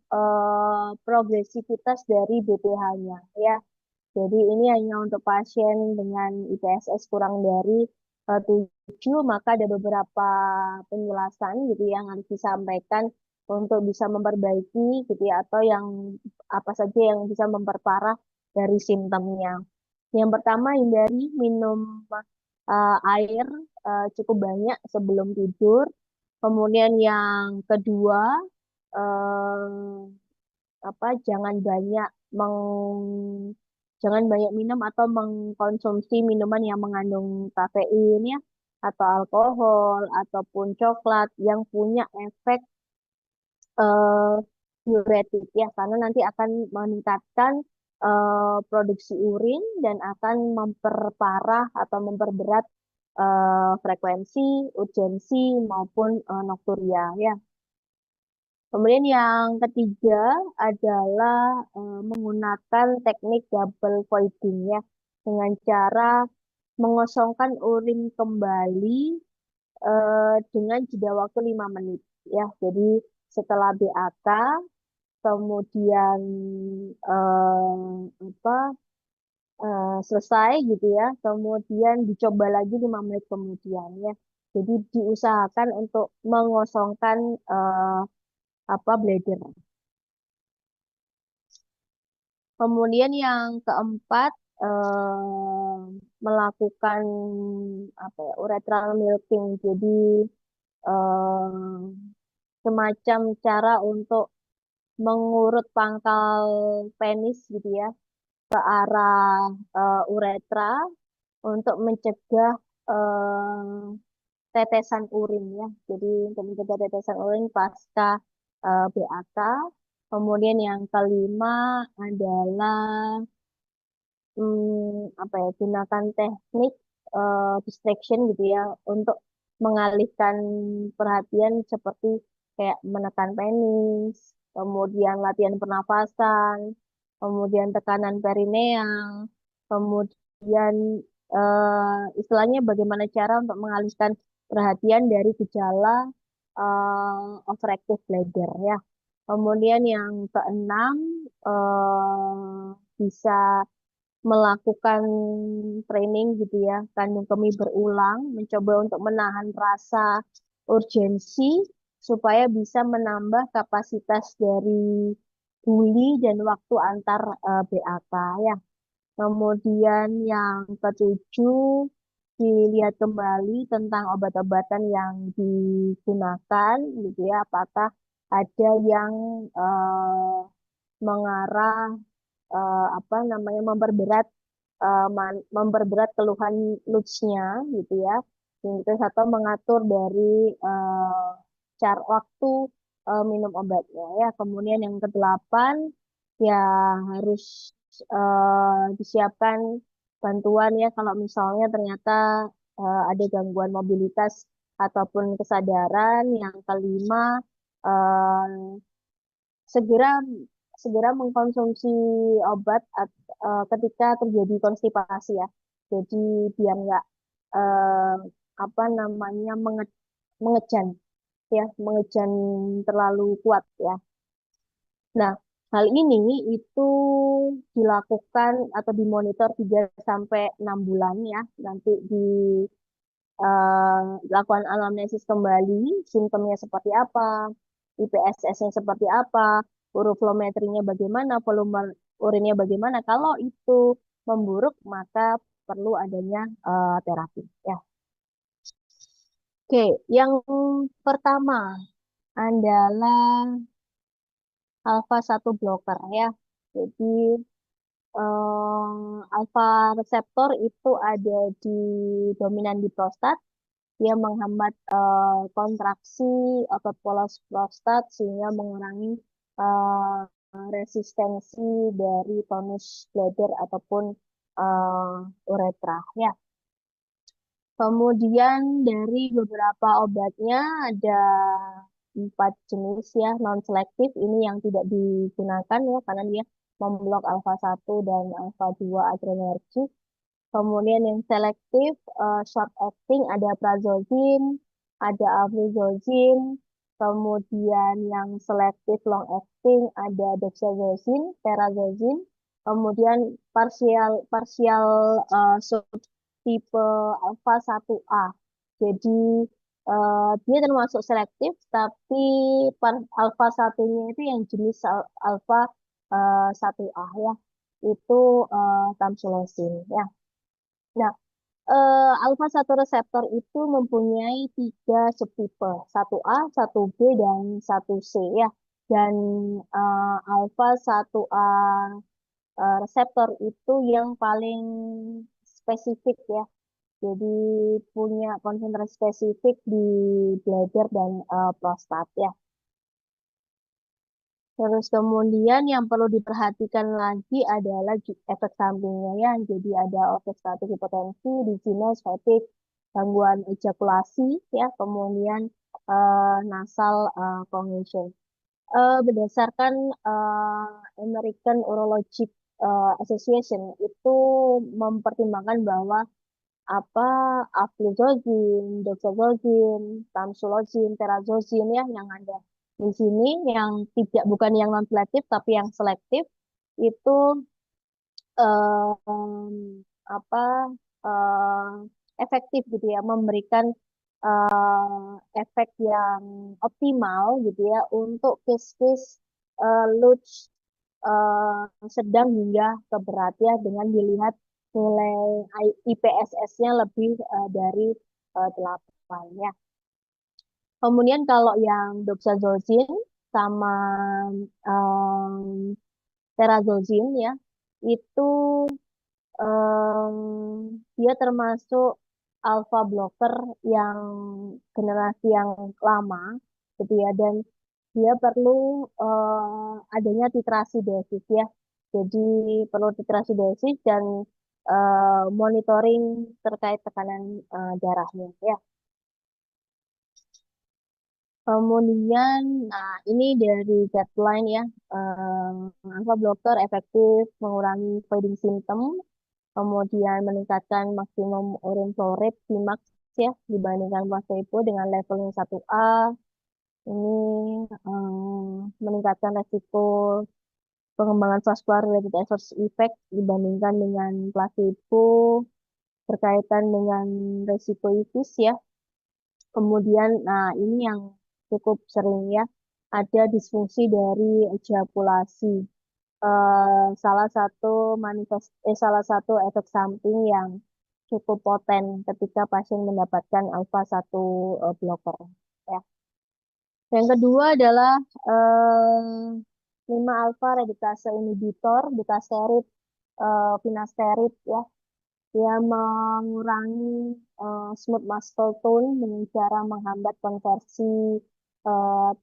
progresivitas dari BPH-nya ya. Jadi ini hanya untuk pasien dengan IPSS kurang dari 7, maka ada beberapa penjelasan gitu yang harus disampaikan untuk bisa memperbaiki gitu ya, atau yang apa saja yang bisa memperparah dari simptomnya. Yang pertama, hindari minum air cukup banyak sebelum tidur. Kemudian yang kedua, eh, jangan banyak jangan banyak minum atau mengkonsumsi minuman yang mengandung kafein ya, atau alkohol ataupun coklat yang punya efek eh, diuretik ya, karena nanti akan meningkatkan produksi urin dan akan memperparah atau memperberat frekuensi, urgensi maupun nokturia ya. Kemudian yang ketiga adalah menggunakan teknik double voiding ya, dengan cara mengosongkan urin kembali dengan jeda waktu 5 menit ya. Jadi setelah BAK, kemudian selesai gitu ya, kemudian dicoba lagi 5 menit kemudian ya. Jadi diusahakan untuk mengosongkan bladder. Kemudian yang keempat, melakukan urethral milking. Jadi eh, semacam cara untuk mengurut pangkal penis gitu ya, ke arah uretra untuk mencegah tetesan urin ya. Jadi untuk mencegah tetesan urin pasca BAK. Kemudian yang kelima adalah gunakan teknik distraction gitu ya, untuk mengalihkan perhatian seperti kayak menekan penis, kemudian latihan pernafasan, kemudian tekanan perineal, kemudian istilahnya bagaimana cara untuk mengalihkan perhatian dari gejala overactive bladder ya. Kemudian yang keenam, bisa melakukan training gitu ya, kandung kemih berulang, mencoba untuk menahan rasa urgensi supaya bisa menambah kapasitas dari buli dan waktu antar BAK ya. Kemudian yang ketujuh, dilihat kembali tentang obat-obatan yang digunakan gitu ya, apakah ada yang mengarah apa namanya memperberat keluhan lutsnya gitu ya. Yang itu satu mengatur dari cara waktu minum obatnya ya. Kemudian yang kedelapan ya harus disiapkan bantuan ya kalau misalnya ternyata ada gangguan mobilitas ataupun kesadaran. Yang kelima eh, segera segera mengkonsumsi obat ketika terjadi konstipasi ya. Jadi biar nggak eh, apa namanya mengejan ya, mengejan terlalu kuat ya. Nah, hal ini itu dilakukan atau dimonitor 3 sampai 6 bulan ya. Nanti dilakukan anamnesis kembali, simptomnya seperti apa, IPSS-nya seperti apa, uroflometrinya bagaimana, volume urinnya bagaimana. Kalau itu memburuk, maka perlu adanya terapi. Ya, oke. Yang pertama adalah alpha satu blocker ya. Jadi alpha reseptor itu ada di dominan di prostat. Dia menghambat kontraksi otot polos prostat sehingga mengurangi eh, resistensi dari tonus bladder ataupun uretra. Ya, kemudian dari beberapa obatnya ada 4 jenis ya non selektif ini yang tidak digunakan ya karena dia memblok alfa satu dan alfa 2 adrenergic. Kemudian yang selektif, short acting ada prazolin, ada alprazolam. Kemudian yang selektif long acting ada dexamethasone, perazolin. Kemudian partial partial subtipe alpha 1A. Jadi dia termasuk selektif, tapi alpha satunya itu yang jenis alpha 1A ya, itu tamsulosin ya. Nah, alpha satu reseptor itu mempunyai 3 subtipe, 1A, 1B, dan 1C ya. Dan alpha 1A reseptor itu yang paling spesifik ya. Jadi punya konsentrasi spesifik di bladder dan prostat ya. Terus kemudian yang perlu diperhatikan lagi adalah efek sampingnya ya. Jadi ada ortostatik hipotensi, dizziness, fatigue, gangguan ejakulasi ya, kemudian nasal congestion. Berdasarkan American Urologic Association itu mempertimbangkan bahwa apa afluzolin, doxazolin, tamsulosin, perazolin ya yang ada di sini yang tidak bukan yang non selektif tapi yang selektif itu apa eh, efektif gitu ya memberikan efek yang optimal gitu ya untuk case-case Lutz sedang hingga ke berat ya dengan dilihat nilai IPSS-nya lebih dari 8 ya. Kemudian kalau yang doxazolin sama um, perazolin ya, itu dia termasuk alpha blocker yang generasi yang lama gitu ya, dan dia perlu adanya titrasi dosis ya. Jadi perlu titrasi dosis dan monitoring terkait tekanan darahnya ya. Kemudian, nah ini dari guideline ya, alpha blocker efektif mengurangi voiding symptom, kemudian meningkatkan maksimum urine flow rate Vmax ya dibandingkan placebo dengan level yang 1A. Ini meningkatkan resiko pengembangan vascular related adverse effect dibandingkan dengan placebo berkaitan dengan resiko IVIS ya. Kemudian, nah ini yang cukup sering ya, ada disfungsi dari ejakulasi. Salah satu efek samping yang cukup poten ketika pasien mendapatkan alpha satu blocker. Ya. Yang kedua adalah 5 alfa reduktase inhibitor, dutasterid, finasterid ya. Dia mengurangi smooth muscle tone dengan cara menghambat konversi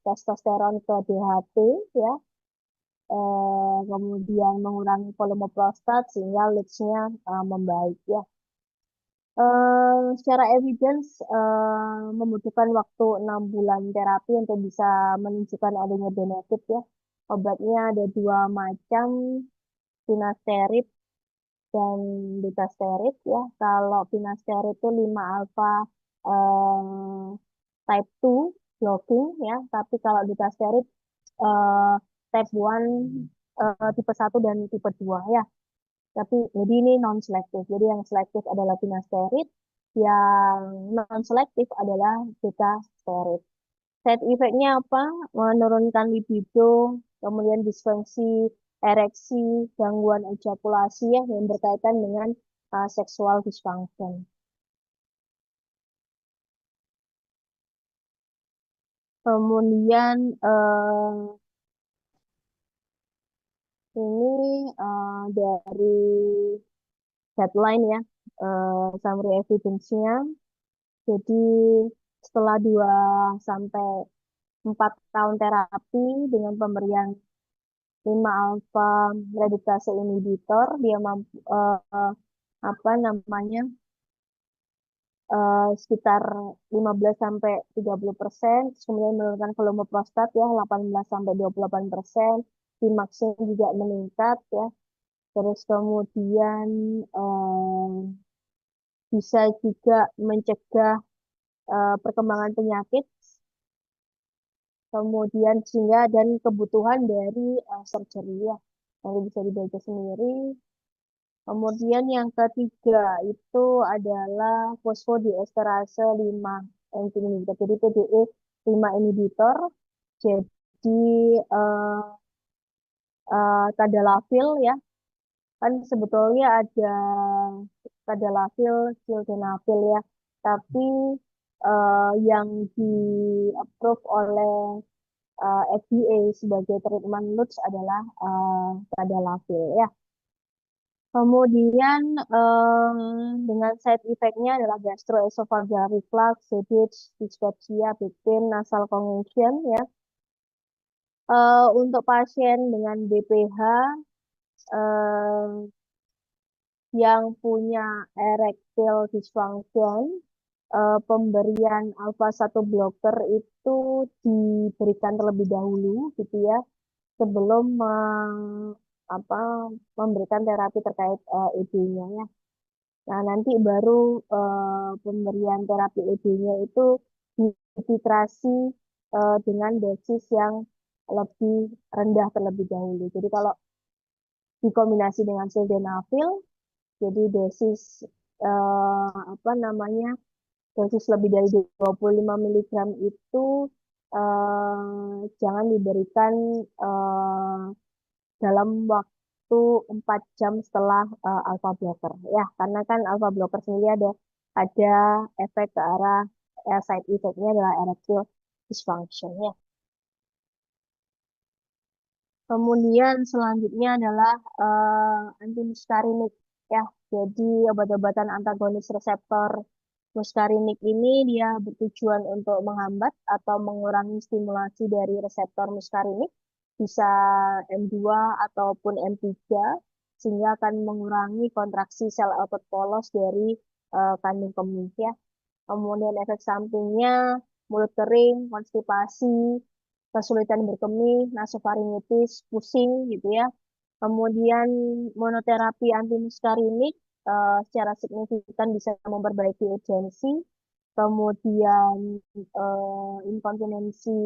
testosteron ke DHT ya. Kemudian mengurangi volume prostat sehingga leads-nya membaik ya. Secara evidence membutuhkan waktu 6 bulan terapi untuk bisa menunjukkan adanya benefit ya. Obatnya ada dua macam, finasterid dan dutasterid ya. Kalau finasterid itu 5 alfa eh, type 2 blocking ya, tapi kalau dutasterid eh, type 1 tipe 1 dan tipe 2 ya. Tapi jadi ini non selektif. Jadi yang selektif adalah finasterid, yang non selektif adalah betasterid. Side effect-nya apa? Menurunkan libido, kemudian disfungsi ereksi, gangguan ejakulasi ya yang berkaitan dengan sexual dysfunction. Kemudian ini dari headline ya, summary evidence-nya. Jadi setelah 2 sampai 4 tahun terapi dengan pemberian 5 alfa reduktase inhibitor, dia mampu apa namanya sekitar 15 sampai 30%, terus kemudian menurunkan volume prostat ya 18 sampai 28%, Vmax-nya juga meningkat ya. Terus kemudian bisa juga mencegah perkembangan penyakit, kemudian sehingga dan kebutuhan dari surgery ya. Nanti bisa dibaca sendiri. Kemudian yang ketiga itu adalah fosfodiesterase 5 enzim inhibitor. Jadi PDE 5 inhibitor. Jadi eh, tadalafil ya. Kan sebetulnya ada tadalafil, sildenafil ya. Tapi yang di approve oleh FDA sebagai treatment LUTS adalah tadalafil ya. Kemudian dengan side effect-nya adalah gastroesophageal reflux, headache, dyspepsia, back pain, nasal congestion ya. Untuk pasien dengan BPH eh, yang punya erectile dysfunction, pemberian alpha 1 blocker itu diberikan terlebih dahulu gitu ya sebelum apa, memberikan terapi terkait ED-nya ya. Nah, nanti baru pemberian terapi ED-nya itu dititrasi dengan dosis yang lebih rendah terlebih dahulu. Jadi kalau dikombinasi dengan sildenafil, jadi dosis apa namanya, dosis lebih dari 25 miligram itu jangan diberikan dalam waktu 4 jam setelah alpha blocker ya, karena kan alpha blocker sendiri ada efek ke arah side effect-nya adalah erectile dysfunction ya. Kemudian selanjutnya adalah antimuskarinik ya. Jadi obat-obatan antagonis reseptor muskarinik ini dia bertujuan untuk menghambat atau mengurangi stimulasi dari reseptor muskarinik, bisa M2 ataupun M3, sehingga akan mengurangi kontraksi sel otot polos dari kandung kemih ya. Kemudian efek sampingnya mulut kering, konstipasi, kesulitan berkemih, nasofaringitis, pusing gitu ya. Kemudian monoterapi antimuskarinik secara signifikan bisa memperbaiki urgensi, kemudian inkontinensi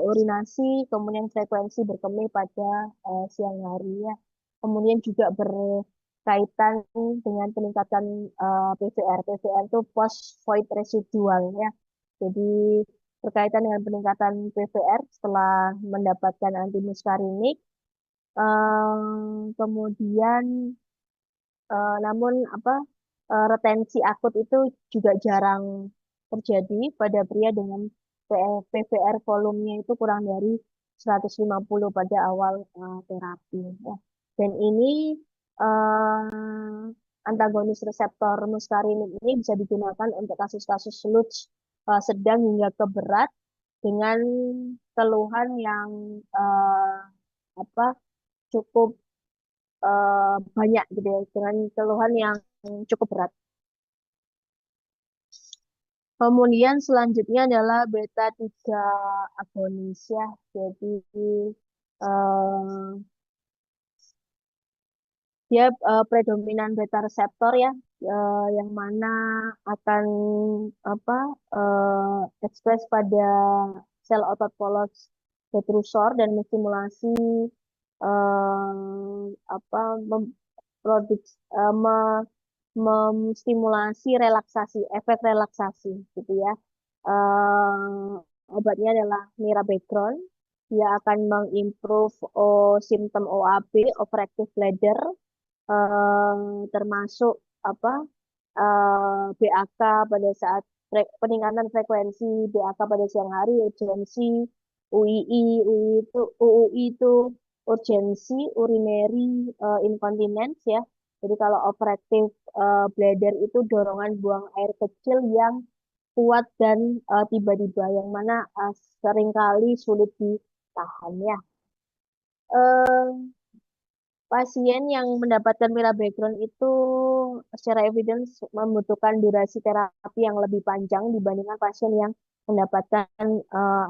urinasi, kemudian frekuensi berkemih pada siang hari ya. Kemudian juga berkaitan dengan peningkatan PVR. PVR itu post void residual ya. Jadi berkaitan dengan peningkatan PVR setelah mendapatkan antimuskarinik. Kemudian namun apa, retensi akut itu juga jarang terjadi pada pria dengan PVR volumenya itu kurang dari 150 pada awal terapi ya. Dan ini antagonis reseptor muskarinik ini bisa digunakan untuk kasus-kasus luts sedang hingga ke berat dengan keluhan yang eh, apa cukup banyak gitu ya, dengan keluhan yang cukup berat. Kemudian selanjutnya adalah beta 3 agonis ya. Jadi eh, dia predominan beta reseptor ya, yang mana akan apa ekspres pada sel otot polos detrusor dan menstimulasi apa memproduksi memstimulasi relaksasi, efek relaksasi gitu ya. Obatnya adalah mirabegron. Dia akan mengimprove simptom OAB, overactive bladder, termasuk apa BAK pada saat peningkatan frekuensi BAK pada siang hari, urgensi, UII, UUI itu urgensi, urinary incontinence ya. Jadi kalau overactive bladder itu dorongan buang air kecil yang kuat dan tiba-tiba, yang mana seringkali sulit ditahan ya. Eh, Pasien yang mendapatkan mirabegron itu secara evidence membutuhkan durasi terapi yang lebih panjang dibandingkan pasien yang mendapatkan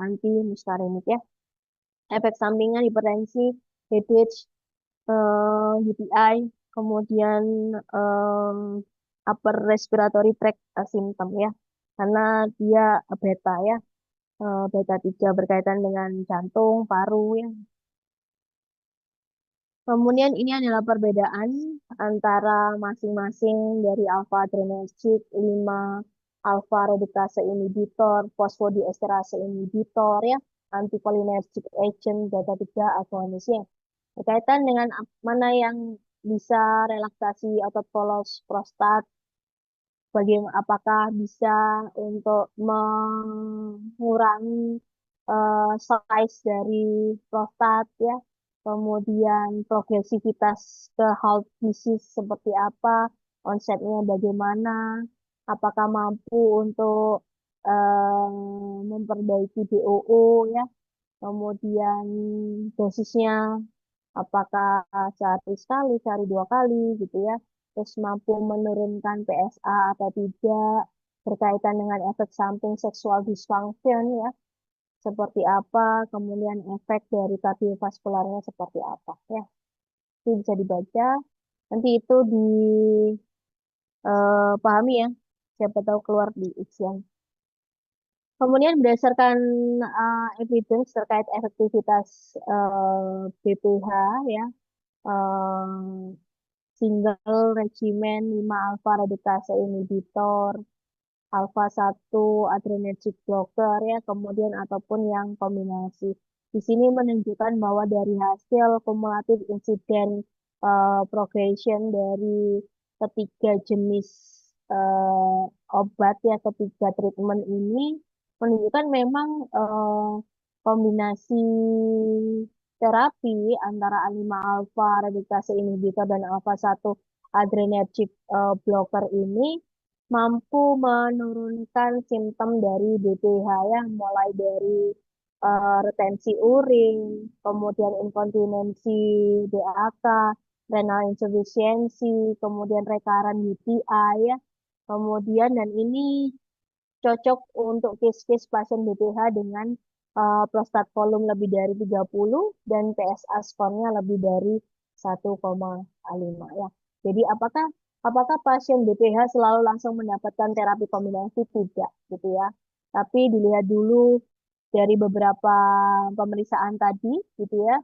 anti muscarinic ya. Efek sampingan hipertensi, HDH, UTI, kemudian upper respiratory tract symptom ya. Karena dia beta ya, beta 3 berkaitan dengan jantung, paru ya. Kemudian ini adalah perbedaan antara masing-masing dari alpha adrenergic, 5 alpha reduktase inhibitor, fosfodiesterase inhibitor ya, anticholinergic agent, beta 3 agonisnya. Berkaitan dengan mana yang bisa relaksasi otot polos prostat, bagaimana apakah bisa untuk mengurangi size dari prostat ya, kemudian progresivitas ke heart disease seperti apa, onsetnya bagaimana, apakah mampu untuk memperbaiki BOO ya, kemudian dosisnya apakah sehari sekali, sehari 2 kali gitu ya, terus mampu menurunkan PSA atau tidak, berkaitan dengan efek samping seksual dysfunction ya, seperti apa, kemudian efek dari kardiovaskularnya seperti apa ya. Itu bisa dibaca, nanti itu dipahami ya, siapa tahu keluar di ujian. Kemudian berdasarkan evidence terkait efektivitas BPH ya, eh, single regimen 5 alpha reduktase inhibitor, alpha 1 adrenergic blocker ya, kemudian ataupun yang kombinasi. Di sini menunjukkan bahwa dari hasil kumulatif insiden progression dari ketiga jenis eh, obat ya, ketiga treatment ini menunjukkan memang kombinasi terapi antara A5 alpha reduktase inhibitor dan alpha 1 adrenergic blocker ini mampu menurunkan simptom dari BPH ya, mulai dari retensi urin, kemudian inkontinensi DAK, renal insufficiency, kemudian recurrent UTI ya. Kemudian dan ini cocok untuk case-case pasien BPH dengan prostat volume lebih dari 30 dan PSA skornya lebih dari 1,5 ya. Jadi apakah pasien BPH selalu langsung mendapatkan terapi kombinasi? Tidak gitu ya. Tapi dilihat dulu dari beberapa pemeriksaan tadi gitu ya.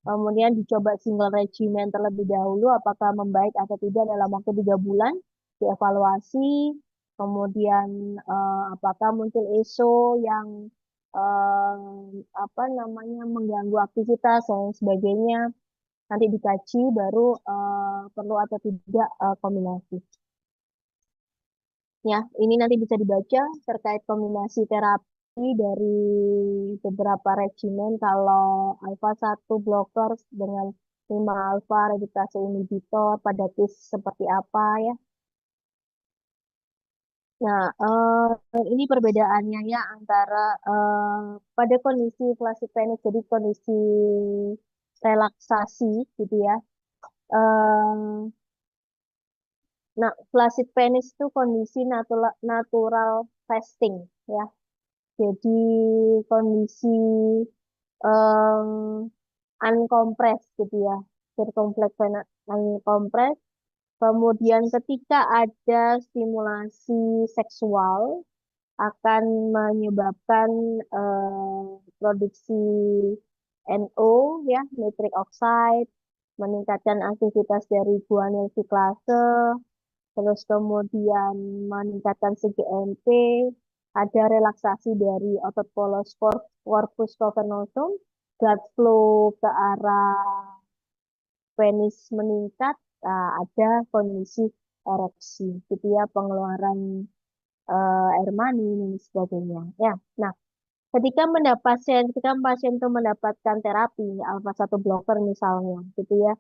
Kemudian dicoba single regimen terlebih dahulu apakah membaik atau tidak dalam waktu 3 bulan, dievaluasi, kemudian apakah muncul ESO yang apa namanya mengganggu aktivitas dan sebagainya, nanti dikaji baru perlu atau tidak kombinasi. Ya, ini nanti bisa dibaca terkait kombinasi terapi dari beberapa regimen. Kalau alpha satu blockers dengan 5 alpha reduktase inhibitor pada case seperti apa ya. Nah, ini perbedaannya ya antara pada kondisi klasik penis, jadi kondisi relaksasi gitu ya. Eh, nah, flaccid penis itu kondisi natural fasting ya. Jadi kondisi um, uncompressed gitu ya. Circumflex vena uncompressed. Kemudian ketika ada stimulasi seksual akan menyebabkan produksi NO ya, nitric oxide, meningkatkan aktivitas dari guanyl siklase, terus kemudian meningkatkan CGMP, ada relaksasi dari otot polus corpus cavernosum, blood flow ke arah penis meningkat, ada kondisi ereksi, gitu ya, pengeluaran air mani dan sebagainya. Ya, nah, ketika pasien itu mendapatkan terapi alfa satu blocker misalnya, gitu ya,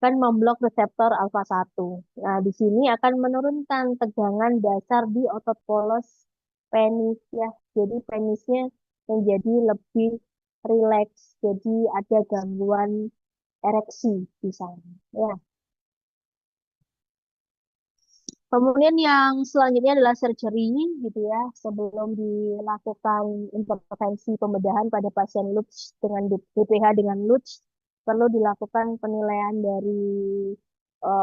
kan memblok reseptor alfa satu. Nah, di sini akan menurunkan tegangan dasar di otot polos penis ya. Jadi penisnya menjadi lebih rileks. Jadi ada gangguan ereksi di sana. Ya. Kemudian yang selanjutnya adalah surgery gitu ya. Sebelum dilakukan intervensi pembedahan pada pasien LUTS dengan BPH dengan LUTS, perlu dilakukan penilaian dari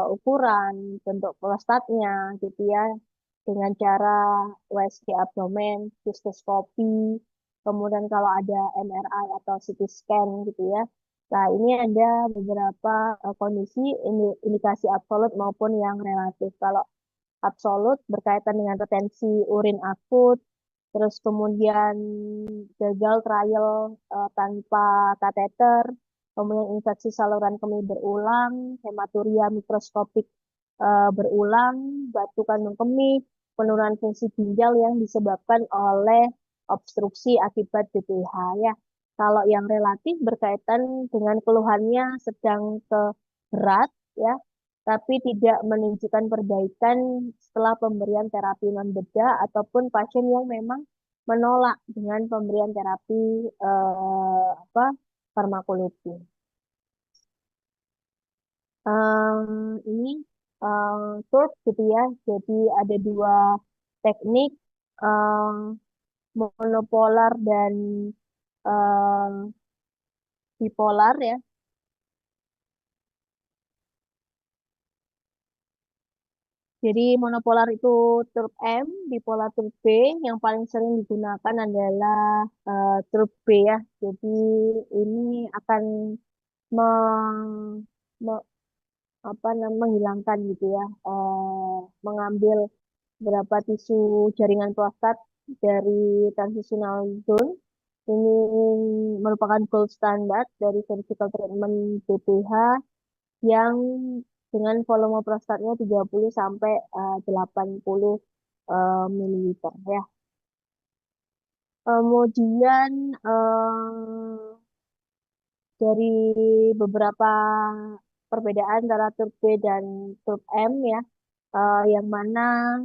ukuran, bentuk prostatnya gitu ya, dengan cara USG abdomen, sistoskopi, kemudian kalau ada MRI atau CT scan gitu ya. Nah, ini ada beberapa kondisi indikasi absolut maupun yang relatif. Kalau absolut berkaitan dengan retensi urin akut, terus kemudian gagal trial tanpa kateter, kemudian infeksi saluran kemih berulang, hematuria mikroskopik berulang, batu kandung kemih, penurunan fungsi ginjal yang disebabkan oleh obstruksi akibat BPH ya. Kalau yang relatif berkaitan dengan keluhannya sedang ke berat ya, tapi tidak menunjukkan perbaikan setelah pemberian terapi non bedah ataupun pasien yang memang menolak dengan pemberian terapi apa farmakologi. Ini TURP gitu ya. Jadi ada dua teknik monopolar dan eh, bipolar ya. Jadi monopolar itu TURP M, bipolar TURP B. Yang paling sering digunakan adalah TURP B ya. Jadi ini akan me- me- menghilangkan gitu ya, mengambil beberapa tisu jaringan prostat dari transitional zone. Ini merupakan gold standard dari surgical treatment BPH yang dengan volume prostatnya 30 sampai 80 mililiter ya. Kemudian dari beberapa perbedaan antara TURP B dan TURP M ya, yang mana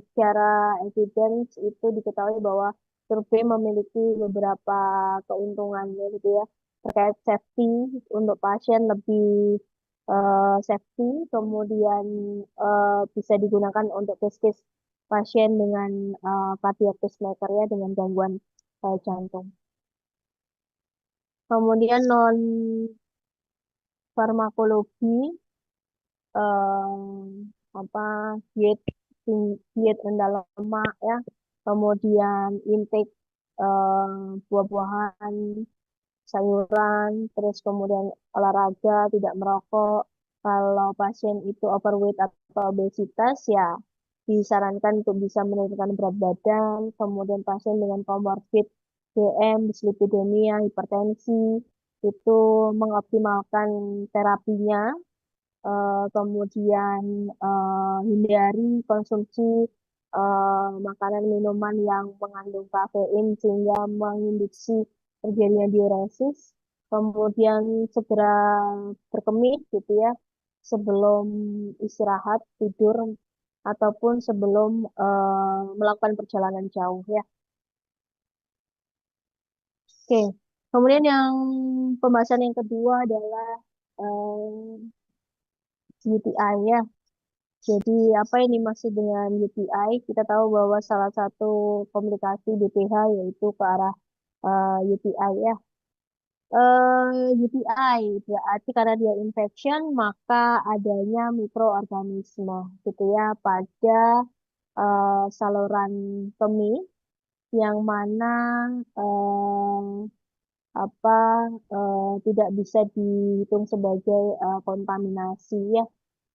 secara evidence itu diketahui bahwa survei memiliki beberapa keuntungan ya, gitu ya, terkait safety untuk pasien lebih safety, kemudian bisa digunakan untuk case-case pasien dengan cardiac pacemaker ya, dengan gangguan jantung. Kemudian non farmakologi, apa diet diet rendah lemak ya, kemudian intake buah-buahan, sayuran, terus kemudian olahraga, tidak merokok. Kalau pasien itu overweight atau obesitas ya disarankan untuk bisa menurunkan berat badan, kemudian pasien dengan komorbid DM, dislipidemia, hipertensi itu mengoptimalkan terapinya, kemudian hindari konsumsi makanan minuman yang mengandung kafein sehingga menginduksi terjadinya diuresis, kemudian segera berkemih gitu ya sebelum istirahat tidur ataupun sebelum melakukan perjalanan jauh ya. Oke, kemudian yang pembahasan yang kedua adalah UTI ya. Jadi apa yang dimaksud dengan UTI? Kita tahu bahwa salah satu komplikasi BPH yaitu ke arah UTI ya. UTI berarti karena dia infection maka adanya mikroorganisme gitu ya pada saluran kemih yang mana eh, apa tidak bisa dihitung sebagai kontaminasi ya.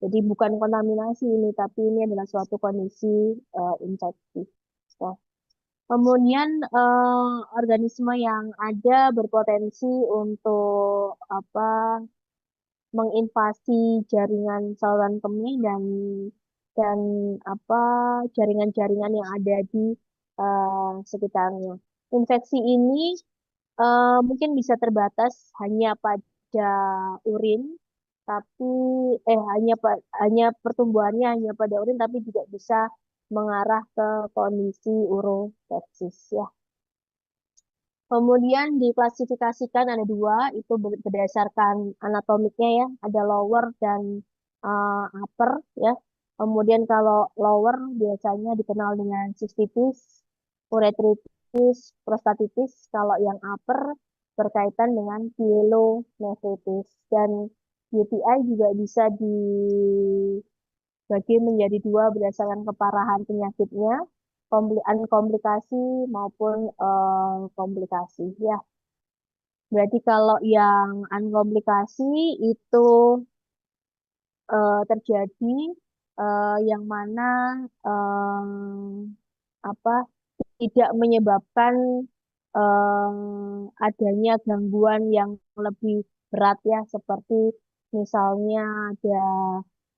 Jadi bukan kontaminasi ini, tapi ini adalah suatu kondisi infeksi. Nah, kemudian organisme yang ada berpotensi untuk menginvasi jaringan saluran kemih dan apa jaringan-jaringan yang ada di sekitarnya. Infeksi ini mungkin bisa terbatas hanya pada urin, tapi hanya pertumbuhannya hanya pada urin, tapi juga bisa mengarah ke kondisi urosepsis ya. Kemudian diklasifikasikan ada dua, itu berdasarkan anatomiknya ya, ada lower dan upper ya. Kemudian kalau lower biasanya dikenal dengan sistitis, uretritis, prostatitis. Kalau yang upper berkaitan dengan pyelonefritis dan UTI juga bisa dibagi menjadi dua berdasarkan keparahan penyakitnya, komplikasi maupun komplikasi ya. Berarti kalau yang unkomplikasi itu terjadi yang mana apa tidak menyebabkan adanya gangguan yang lebih berat ya seperti misalnya ada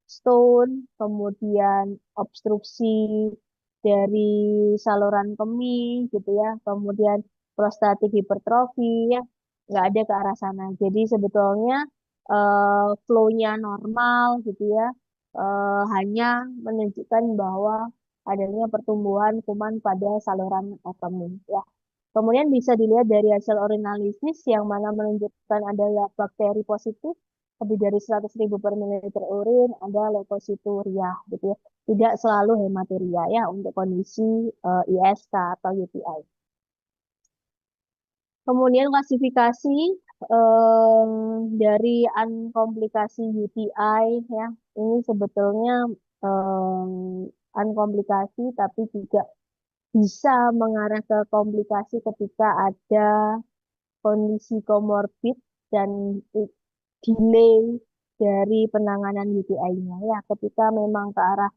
stone, kemudian obstruksi dari saluran kemih gitu ya, kemudian prostatik hipertrofi ya, nggak ada ke arah sana. Jadi sebetulnya flow-nya normal gitu ya, hanya menunjukkan bahwa adanya pertumbuhan kuman pada saluran kemih ya. Kemudian bisa dilihat dari hasil urinalisis yang mana menunjukkan adanya bakteri positif lebih dari 100.000 per mililiter urin, ada leukosituria gitu ya. Tidak selalu hematuria ya untuk kondisi ISK atau UTI. Kemudian klasifikasi dari unkomplikasi UTI ya. Ini sebetulnya unkomplikasi tapi juga bisa mengarah ke komplikasi ketika ada kondisi komorbid dan delay dari penanganan UTI-nya ya. Ketika memang ke arah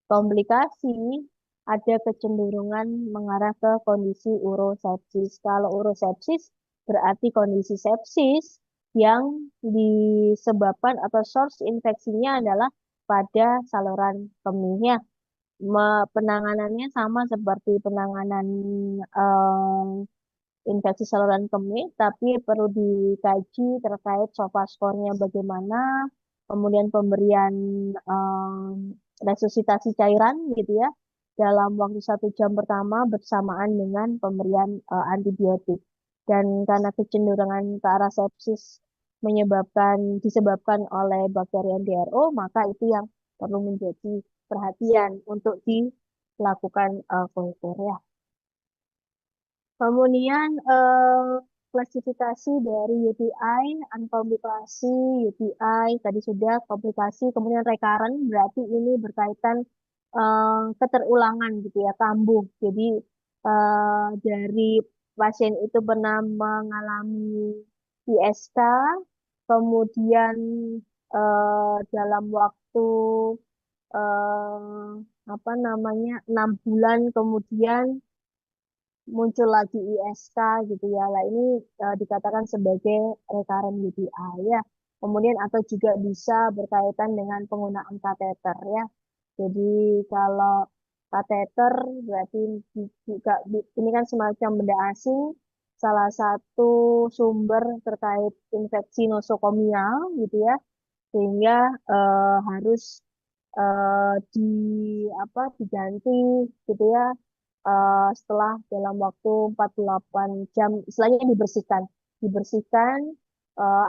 komplikasi, ada kecenderungan mengarah ke kondisi urosepsis. Kalau urosepsis berarti kondisi sepsis yang disebabkan atau source infeksinya adalah pada saluran kemihnya. Penanganannya sama seperti penanganan eh, infeksi saluran kemih, tapi perlu dikaji terkait SOFA skornya bagaimana, kemudian pemberian resusitasi cairan gitu ya, dalam waktu 1 jam pertama bersamaan dengan pemberian antibiotik. Dan karena kecenderungan ke arah sepsis disebabkan oleh bakteri MDRO, maka itu yang perlu menjadi perhatian untuk dilakukan kultur ya. Kemudian klasifikasi dari UTI, unkomplikasi, UTI, tadi sudah komplikasi, kemudian recurrent berarti ini berkaitan keterulangan gitu ya, kambuh. Jadi dari pasien itu pernah mengalami ISK, kemudian dalam waktu apa namanya 6 bulan kemudian muncul lagi ISK gitu ya. Lah ini dikatakan sebagai recurrent UTI ya. Kemudian atau juga bisa berkaitan dengan penggunaan kateter ya. Jadi kalau kateter berarti juga ini kan semacam benda asing, salah satu sumber terkait infeksi nosokomial gitu ya, sehingga harus di apa diganti gitu ya setelah dalam waktu 48 jam istilahnya dibersihkan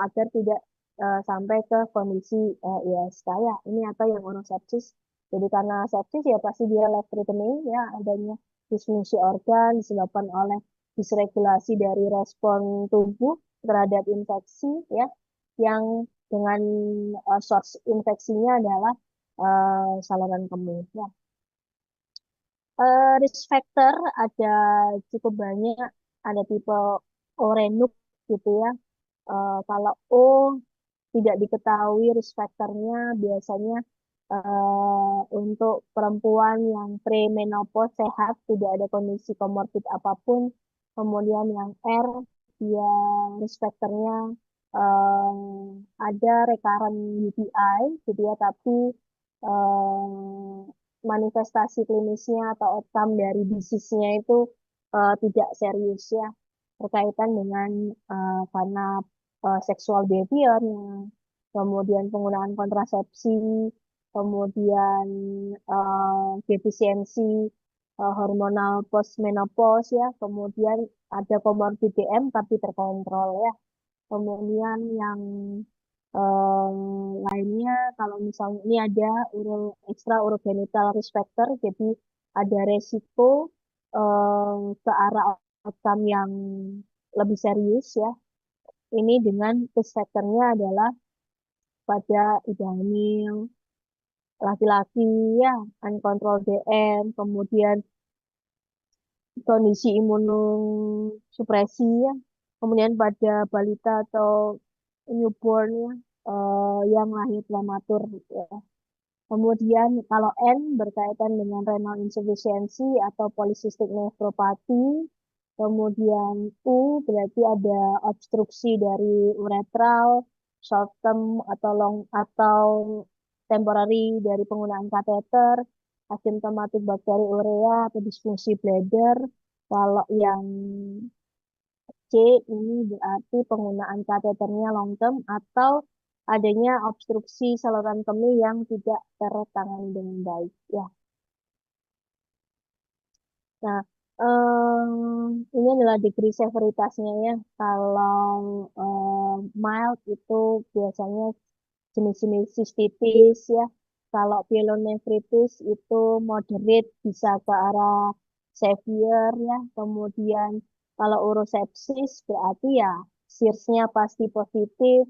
agar tidak sampai ke kondisi ISK ya ini atau yang orang sepsis jadi karena sepsis ya pasti dia life threatening ya adanya disfungsi organ disebabkan oleh disregulasi dari respon tubuh terhadap infeksi ya yang dengan source infeksinya adalah saluran kemih ya. Risk factor ada cukup banyak, ada tipe Orenuk gitu ya. Kalau O tidak diketahui risk factornya biasanya untuk perempuan yang premenopause sehat, tidak ada kondisi komorbid apapun. Kemudian yang R, dia risk factornya ada recurrent UTI, gitu ya, tapi manifestasi klinisnya atau outcome dari disease-nya itu tidak serius ya, berkaitan dengan karena seksual behavior-nya, kemudian penggunaan kontrasepsi, kemudian defisiensi hormonal postmenopause ya, kemudian ada komorbid DM tapi terkontrol ya. Kemudian yang lainnya kalau misalnya ini ada extra urogenital risk factor, jadi ada resiko ke arah outcome yang lebih serius ya. Ini dengan risk factornya adalah pada ibu hamil, laki-laki ya, uncontrolled DM, kemudian kondisi imunosupresi ya, kemudian pada balita atau newborn ya, yang lahir prematur gitu ya. Kemudian kalau N berkaitan dengan renal insufficiency atau polycystic nephropathy. Kemudian U berarti ada obstruksi dari uretral, short term atau long atau temporary dari penggunaan kateter, asimptomatik bakteri urea atau disfungsi bladder. Kalau yang C ini berarti penggunaan kateternya long term atau adanya obstruksi saluran kemih yang tidak tertangani dengan baik. Ya, nah ini adalah degree severitasnya ya. Kalau mild itu biasanya jenis-jenis sistitis ya. Kalau pyelonefritis itu moderate bisa ke arah severe ya. Kemudian kalau urosepsis berarti ya SIRS-nya pasti positif,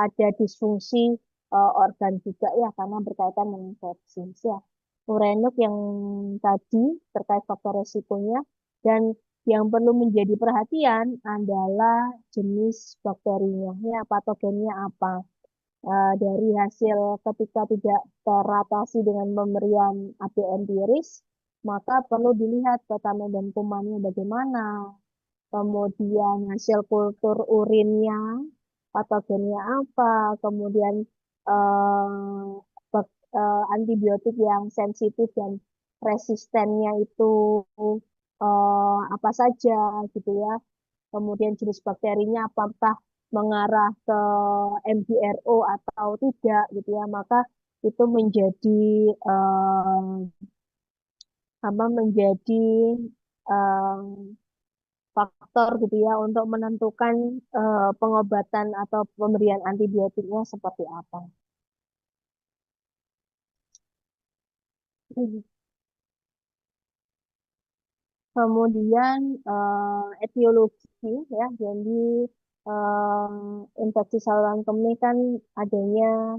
ada disfungsi organ juga ya karena berkaitan dengan sepsis ya. Urenuk yang tadi terkait faktor resikonya dan yang perlu menjadi perhatian adalah jenis bakterinya ya patogennya apa. Dari hasil ketika tidak teratasi dengan pemberian ABI empiris, maka perlu dilihat peta medan kumannya bagaimana, kemudian hasil kultur urinnya, patogennya apa, kemudian eh, antibiotik yang sensitif dan resistennya itu apa saja gitu ya. Kemudian jenis bakterinya apakah mengarah ke MBRO atau tidak gitu ya. Maka itu menjadi apa menjadi eh, faktor gitu ya untuk menentukan pengobatan atau pemberian antibiotiknya seperti apa. Kemudian etiologi ya, jadi infeksi saluran kemih kan adanya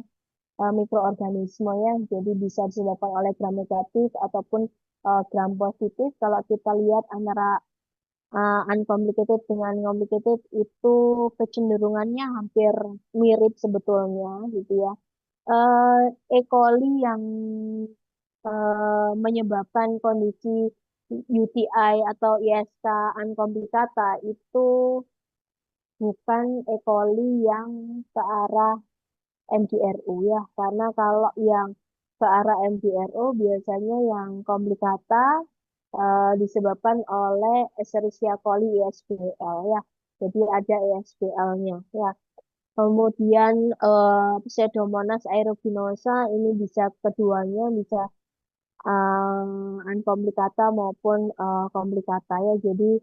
mikroorganisme ya, jadi bisa disebabkan oleh gram negatif ataupun gram positif. Kalau kita lihat antara uncomplicated dengan complicated itu kecenderungannya hampir mirip sebetulnya gitu ya. E. coli yang menyebabkan kondisi UTI atau ISK uncomplicata itu bukan E. coli yang ke arah MDRU ya, karena kalau yang ke arah MDRO biasanya yang komplikata disebabkan oleh Escherichia coli ISBL ya. Jadi ada ISBL-nya ya. Kemudian Pseudomonas aeruginosa ini bisa keduanya bisa uncomplicata maupun komplikata ya. Jadi